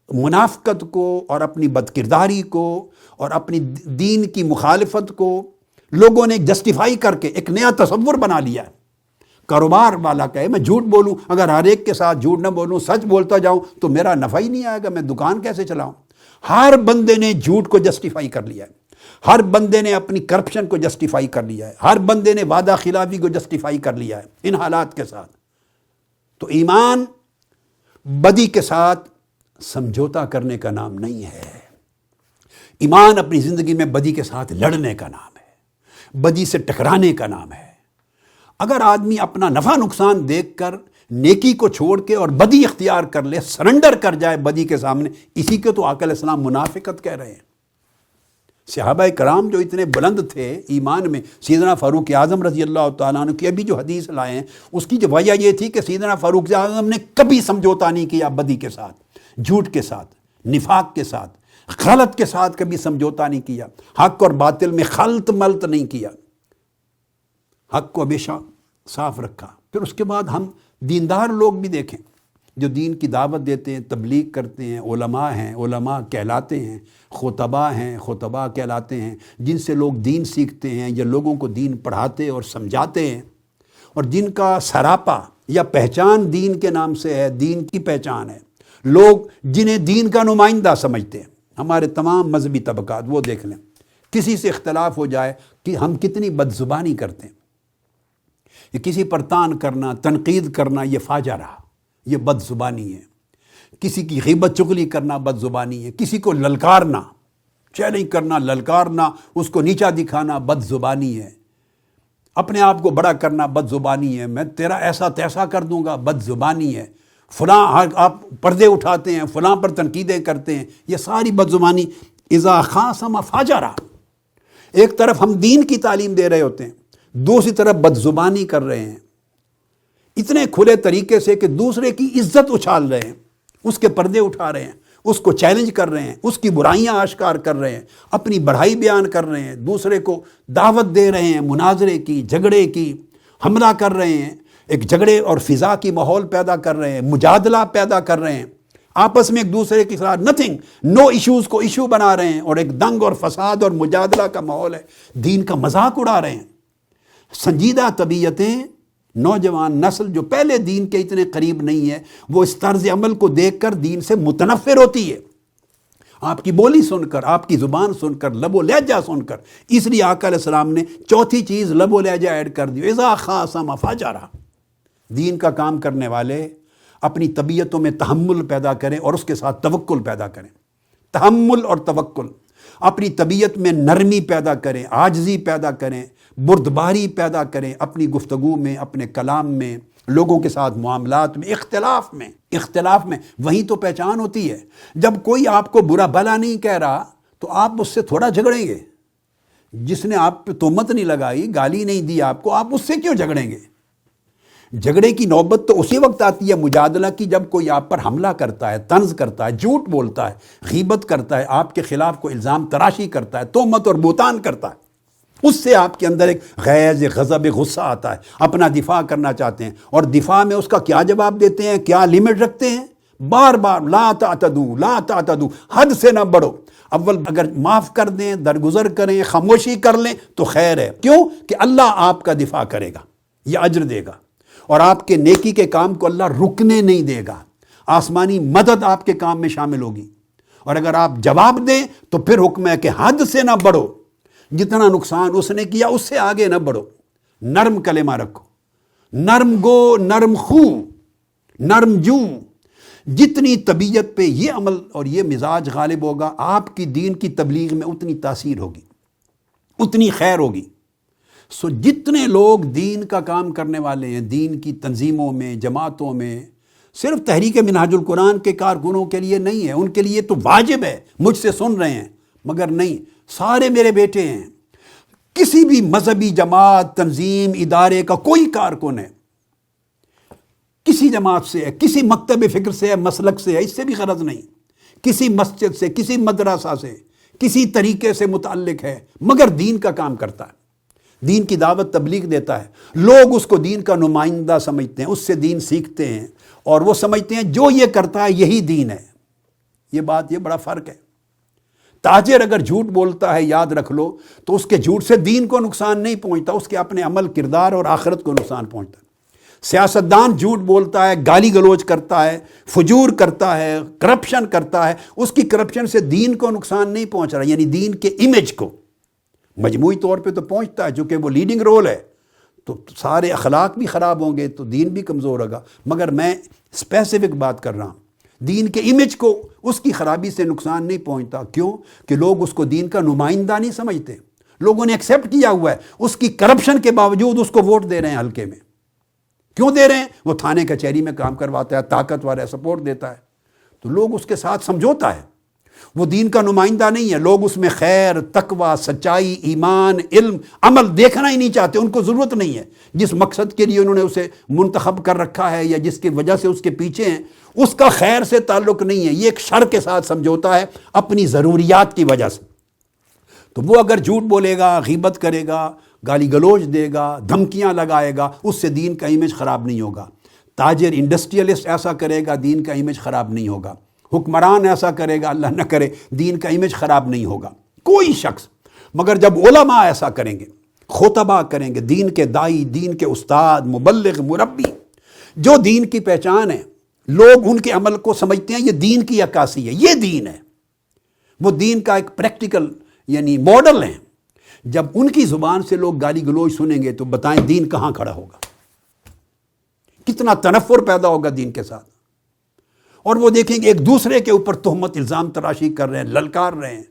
منافقت کو اور اپنی بدکرداری کو اور اپنی دین کی مخالفت کو لوگوں نے جسٹیفائی کر کے ایک نیا تصور بنا لیا ہے۔ کاروبار والا کہے میں جھوٹ بولوں، اگر ہر ایک کے ساتھ جھوٹ نہ بولوں، سچ بولتا جاؤں تو میرا نفع ہی نہیں آئے گا، میں دکان کیسے چلاؤں؟ ہر بندے نے جھوٹ کو جسٹیفائی کر لیا ہے، ہر بندے نے اپنی کرپشن کو جسٹیفائی کر لیا ہے، ہر بندے نے وعدہ خلافی کو جسٹیفائی کر لیا ہے ان حالات کے ساتھ۔ تو ایمان بدی کے ساتھ سمجھوتا کرنے کا نام نہیں ہے، ایمان اپنی زندگی میں بدی کے ساتھ لڑنے کا نام ہے، بدی سے ٹکرانے کا نام ہے۔ اگر آدمی اپنا نفع نقصان دیکھ کر نیکی کو چھوڑ کے اور بدی اختیار کر لے، سرنڈر کر جائے بدی کے سامنے، اسی کے تو آقا علیہ السلام منافقت کہہ رہے ہیں۔ صحابہ کرام جو اتنے بلند تھے ایمان میں، سیدنا فاروق اعظم رضی اللہ تعالیٰ عنہ کی ابھی جو حدیث لائے ہیں اس کی جو وجہ یہ تھی کہ سیدنا فاروق اعظم نے کبھی سمجھوتا نہیں کیا بدی کے ساتھ، جھوٹ کے ساتھ، نفاق کے ساتھ، غلط کے ساتھ کبھی سمجھوتا نہیں کیا، حق اور باطل میں خلط ملط نہیں کیا، حق کو ہمیشہ صاف رکھا۔ پھر اس کے بعد ہم دیندار لوگ بھی دیکھیں جو دین کی دعوت دیتے ہیں، تبلیغ کرتے ہیں، علماء ہیں، علماء کہلاتے ہیں، خطباء ہیں، خطباء کہلاتے ہیں، جن سے لوگ دین سیکھتے ہیں یا لوگوں کو دین پڑھاتے اور سمجھاتے ہیں، اور جن کا سراپا یا پہچان دین کے نام سے ہے، دین کی پہچان ہے، لوگ جنہیں دین کا نمائندہ سمجھتے ہیں۔ ہمارے تمام مذہبی طبقات وہ دیکھ لیں، کسی سے اختلاف ہو جائے کہ ہم کتنی بد زبانی کرتے ہیں، یہ کسی پر تان کرنا، تنقید کرنا، یہ فاجرہ، یہ بد زبانی ہے۔ کسی کی غیبت چغلی کرنا بد زبانی ہے، کسی کو للکارنا، چیلنج کرنا، للکارنا، اس کو نیچا دکھانا بد زبانی ہے، اپنے آپ کو بڑا کرنا بد زبانی ہے، میں تیرا ایسا تیسا کر دوں گا بد زبانی ہے، فلاں آپ پردے اٹھاتے ہیں، فلاں پر تنقیدیں کرتے ہیں، یہ ساری بد زبانی۔ اذا خاصم فاجرہ، ایک طرف ہم دین کی تعلیم دے رہے ہوتے ہیں دوسری طرف بدزبانی کر رہے ہیں اتنے کھلے طریقے سے کہ دوسرے کی عزت اچھال رہے ہیں، اس کے پردے اٹھا رہے ہیں، اس کو چیلنج کر رہے ہیں، اس کی برائیاں آشکار کر رہے ہیں، اپنی بڑائی بیان کر رہے ہیں، دوسرے کو دعوت دے رہے ہیں مناظرے کی، جھگڑے کی، حملہ کر رہے ہیں، ایک جھگڑے اور فضا کی ماحول پیدا کر رہے ہیں، مجادلہ پیدا کر رہے ہیں، آپس میں ایک دوسرے کے ساتھ نتھنگ، نو ایشوز کو ایشو بنا رہے ہیں، اور ایک دنگ اور فساد اور مجادلہ کا ماحول ہے، دین کا مذاق اڑا رہے ہیں۔ سنجیدہ طبیعتیں نوجوان نسل جو پہلے دین کے اتنے قریب نہیں ہے، وہ اس طرز عمل کو دیکھ کر دین سے متنفر ہوتی ہے، آپ کی بولی سن کر، آپ کی زبان سن کر، لب و لہجہ سن کر۔ اس لیے آقا علیہ السلام نے چوتھی چیز لب و لہجہ ایڈ کر دی، اذا خاصم فجر۔ دین کا کام کرنے والے اپنی طبیعتوں میں تحمل پیدا کریں اور اس کے ساتھ توکل پیدا کریں۔ تحمل اور توکل، اپنی طبیعت میں نرمی پیدا کریں، عاجزی پیدا کریں، بردباری پیدا کریں، اپنی گفتگو میں، اپنے کلام میں، لوگوں کے ساتھ معاملات میں، اختلاف میں وہی تو پہچان ہوتی ہے۔ جب کوئی آپ کو برا بھلا نہیں کہہ رہا تو آپ اس سے تھوڑا جھگڑیں گے۔ جس نے آپ پہ تہمت نہیں لگائی، گالی نہیں دی آپ کو، آپ اس سے کیوں جھگڑیں گے؟ جھگڑے کی نوبت تو اسی وقت آتی ہے مجادلہ کی، جب کوئی آپ پر حملہ کرتا ہے، طنز کرتا ہے، جھوٹ بولتا ہے، غیبت کرتا ہے، آپ کے خلاف کوئی الزام تراشی کرتا ہے، تہمت اور بہتان کرتا ہے۔ اس سے آپ کے اندر ایک غیظ، غضب، غصہ آتا ہے، اپنا دفاع کرنا چاہتے ہیں، اور دفاع میں اس کا کیا جواب دیتے ہیں، کیا لیمٹ رکھتے ہیں؟ بار بار لا تعتدوا، حد سے نہ بڑھو۔ اول اگر معاف کر دیں، درگزر کریں، خاموشی کر لیں تو خیر ہے۔ کیوں؟ کہ اللہ آپ کا دفاع کرے گا، یہ اجر دے گا، اور آپ کے نیکی کے کام کو اللہ رکنے نہیں دے گا، آسمانی مدد آپ کے کام میں شامل ہوگی۔ اور اگر آپ جواب دیں تو پھر حکم ہے کہ حد سے نہ بڑھو، جتنا نقصان اس نے کیا اس سے آگے نہ بڑھو، نرم کلمہ رکھو، نرم گو، نرم خو، نرم جو۔ جتنی طبیعت پہ یہ عمل اور یہ مزاج غالب ہوگا، آپ کی دین کی تبلیغ میں اتنی تاثیر ہوگی، اتنی خیر ہوگی۔ سو جتنے لوگ دین کا کام کرنے والے ہیں، دین کی تنظیموں میں، جماعتوں میں، صرف تحریک منہاج القرآن کے کارکنوں کے لیے نہیں ہے، ان کے لیے تو واجب ہے، مجھ سے سن رہے ہیں، مگر نہیں، سارے میرے بیٹے ہیں۔ کسی بھی مذہبی جماعت، تنظیم، ادارے کا کوئی کارکن ہے، کسی جماعت سے ہے، کسی مکتب فکر سے ہے، مسلک سے ہے، اس سے بھی غرض نہیں، کسی مسجد سے، کسی مدرسہ سے، کسی طریقے سے متعلق ہے، مگر دین کا کام کرتا ہے، دین کی دعوت تبلیغ دیتا ہے، لوگ اس کو دین کا نمائندہ سمجھتے ہیں، اس سے دین سیکھتے ہیں، اور وہ سمجھتے ہیں جو یہ کرتا ہے یہی دین ہے۔ یہ بڑا فرق ہے۔ تاجر اگر جھوٹ بولتا ہے، یاد رکھ لو، تو اس کے جھوٹ سے دین کو نقصان نہیں پہنچتا، اس کے اپنے عمل، کردار اور آخرت کو نقصان پہنچتا ہے۔ سیاستدان جھوٹ بولتا ہے، گالی گلوچ کرتا ہے، فجور کرتا ہے، کرپشن کرتا ہے، اس کی کرپشن سے دین کو نقصان نہیں پہنچ رہا، یعنی دین کے امیج کو مجموعی طور پہ تو پہنچتا ہے، چونکہ وہ لیڈنگ رول ہے، تو سارے اخلاق بھی خراب ہوں گے تو دین بھی کمزور ہوگا۔ مگر میں اسپیسیفک بات کر رہا ہوں، دین کے امیج کو اس کی خرابی سے نقصان نہیں پہنچتا۔ کیوں؟ کہ لوگ اس کو دین کا نمائندہ نہیں سمجھتے، لوگوں نے ایکسیپٹ کیا ہوا ہے، اس کی کرپشن کے باوجود اس کو ووٹ دے رہے ہیں حلقے میں۔ کیوں دے رہے ہیں؟ وہ تھانے کچہری میں کام کرواتا ہے، طاقتور ہے، سپورٹ دیتا ہے، تو لوگ اس کے ساتھ سمجھوتا ہے۔ وہ دین کا نمائندہ نہیں ہے، لوگ اس میں خیر، تقوی، سچائی، ایمان، علم، عمل دیکھنا ہی نہیں چاہتے، ان کو ضرورت نہیں ہے۔ جس مقصد کے لیے انہوں نے اسے منتخب کر رکھا ہے یا جس کی وجہ سے اس کے پیچھے ہیں، اس کا خیر سے تعلق نہیں ہے، یہ ایک شر کے ساتھ سمجھوتا ہے اپنی ضروریات کی وجہ سے۔ تو وہ اگر جھوٹ بولے گا، غیبت کرے گا، گالی گلوچ دے گا، دھمکیاں لگائے گا، اس سے دین کا امیج خراب نہیں ہوگا۔ تاجر، انڈسٹریلسٹ ایسا کرے گا، دین کا امیج خراب نہیں ہوگا۔ حکمران ایسا کرے گا، اللہ نہ کرے، دین کا امیج خراب نہیں ہوگا، کوئی شخص۔ مگر جب علماء ایسا کریں گے، خطبہ کریں گے، دین کے دائی، دین کے استاد، مبلغ، مربی، جو دین کی پہچان ہے، لوگ ان کے عمل کو سمجھتے ہیں یہ دین کی عکاسی ہے، یہ دین ہے، وہ دین کا ایک پریکٹیکل یعنی ماڈل ہیں۔ جب ان کی زبان سے لوگ گالی گلوچ سنیں گے تو بتائیں دین کہاں کھڑا ہوگا؟ کتنا تنفر پیدا ہوگا دین کے ساتھ۔ اور وہ دیکھیں گے ایک دوسرے کے اوپر تہمت، الزام تراشی کر رہے ہیں، للکار رہے ہیں،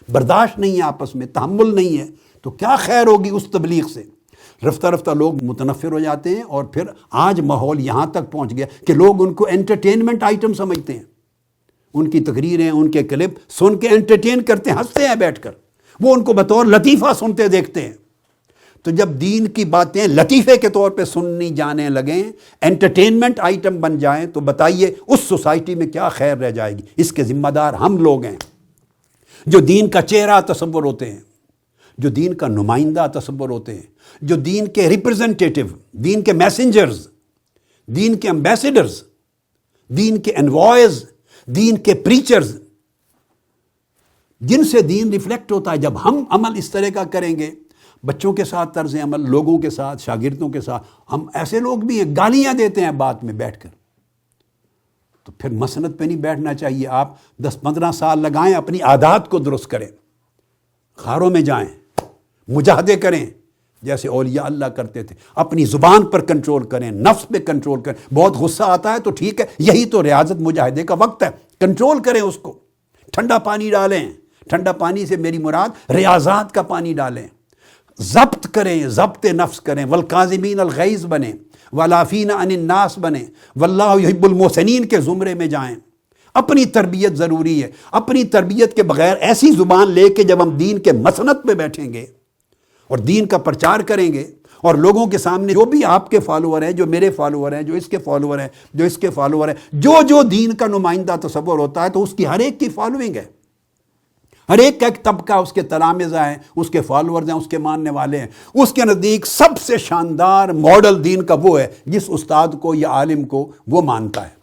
برداشت نہیں ہے، آپس میں تحمل نہیں ہے، تو کیا خیر ہوگی اس تبلیغ سے؟ رفتہ رفتہ لوگ متنفر ہو جاتے ہیں، اور پھر آج ماحول یہاں تک پہنچ گیا کہ لوگ ان کو انٹرٹینمنٹ آئٹم سمجھتے ہیں، ان کی تقریریں، ان کے کلپ سن کے انٹرٹین کرتے ہیں، ہنستے ہیں بیٹھ کر، وہ ان کو بطور لطیفہ سنتے دیکھتے ہیں۔ تو جب دین کی باتیں لطیفے کے طور پہ سننی جانے لگیں، انٹرٹینمنٹ آئٹم بن جائیں، تو بتائیے اس سوسائٹی میں کیا خیر رہ جائے گی؟ اس کے ذمہ دار ہم لوگ ہیں جو دین کا چہرہ تصور ہوتے ہیں، جو دین کا نمائندہ تصور ہوتے ہیں، جو دین کے ریپرزنٹیٹیو، دین کے میسنجرز، دین کے امبیسڈرز، دین کے انوائز، دین کے پریچرز، جن سے دین ریفلیکٹ ہوتا ہے۔ جب ہم عمل اس طرح کا کریں گے، بچوں کے ساتھ طرز عمل، لوگوں کے ساتھ، شاگردوں کے ساتھ، ہم ایسے لوگ بھی ہیں گالیاں دیتے ہیں بات میں بیٹھ کر، تو پھر مسند پہ نہیں بیٹھنا چاہیے۔ آپ 10-15 سال لگائیں، اپنی عادات کو درست کریں، غاروں میں جائیں، مجاہدے کریں جیسے اولیاء اللہ کرتے تھے، اپنی زبان پر کنٹرول کریں، نفس پہ کنٹرول کریں۔ بہت غصہ آتا ہے تو ٹھیک ہے، یہی تو ریاضت مجاہدے کا وقت ہے، کنٹرول کریں اس کو۔ ٹھنڈا پانی ڈالیں، ٹھنڈا پانی سے میری مراد ریاضات کا پانی ڈالیں، ضبط کریں، ضبط نفس کریں، والکاظمین الغیظ بنیں، والعافین عن الناس بنیں، واللہ یحب المحسنین کے زمرے میں جائیں۔ اپنی تربیت ضروری ہے۔ اپنی تربیت کے بغیر ایسی زبان لے کے جب ہم دین کے مسند پہ بیٹھیں گے اور دین کا پرچار کریں گے، اور لوگوں کے سامنے جو بھی آپ کے فالوور ہیں، جو میرے فالوور ہیں، جو اس کے فالوور ہیں، جو اس کے فالوور ہیں، جو دین کا نمائندہ تصور ہوتا ہے، تو اس کی ہر ایک کی فالوئنگ ہے، ہر ایک کا ایک طبقہ، اس کے تلامذہ ہیں، اس کے فالورز ہیں، اس کے ماننے والے ہیں۔ اس کے نزدیک سب سے شاندار ماڈل دین کا وہ ہے جس استاد کو یا عالم کو وہ مانتا ہے،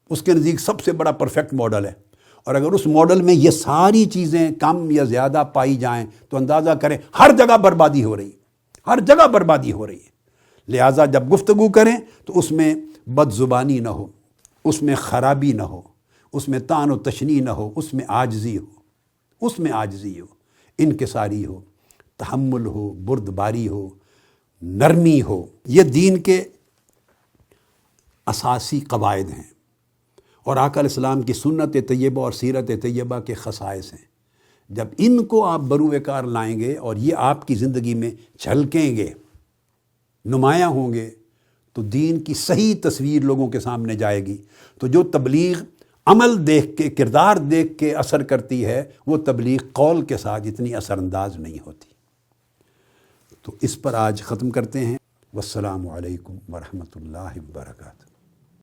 اس کے نزدیک سب سے بڑا پرفیکٹ ماڈل ہے۔ اور اگر اس ماڈل میں یہ ساری چیزیں کم یا زیادہ پائی جائیں تو اندازہ کریں ہر جگہ بربادی ہو رہی ہے، ہر جگہ بربادی ہو رہی ہے۔ لہٰذا جب گفتگو کریں تو اس میں بد زبانی نہ ہو، اس میں خرابی نہ ہو، اس میں طعن و تشنیع نہ ہو، اس میں عاجزی ہو، اس میں عاجزی ہو، انکساری ہو، تحمل ہو، بردباری ہو، نرمی ہو۔ یہ دین کے اساسی قواعد ہیں اور آقا علیہ السلام کی سنت طیبہ اور سیرت طیبہ کے خصائص ہیں۔ جب ان کو آپ بروئے کار لائیں گے اور یہ آپ کی زندگی میں جھلکیں گے، نمایاں ہوں گے، تو دین کی صحیح تصویر لوگوں کے سامنے جائے گی۔ تو جو تبلیغ عمل دیکھ کے، کردار دیکھ کے اثر کرتی ہے، وہ تبلیغ قول کے ساتھ اتنی اثر انداز نہیں ہوتی۔ تو اس پر آج ختم کرتے ہیں۔ والسلام علیکم ورحمۃ اللہ وبرکاتہ۔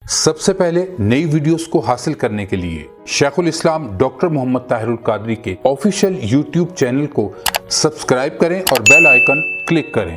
سب سے پہلے نئی ویڈیوز کو حاصل کرنے کے لیے شیخ الاسلام ڈاکٹر محمد طاہر القادری کے آفیشیل یوٹیوب چینل کو سبسکرائب کریں اور بیل آئیکن کلک کریں۔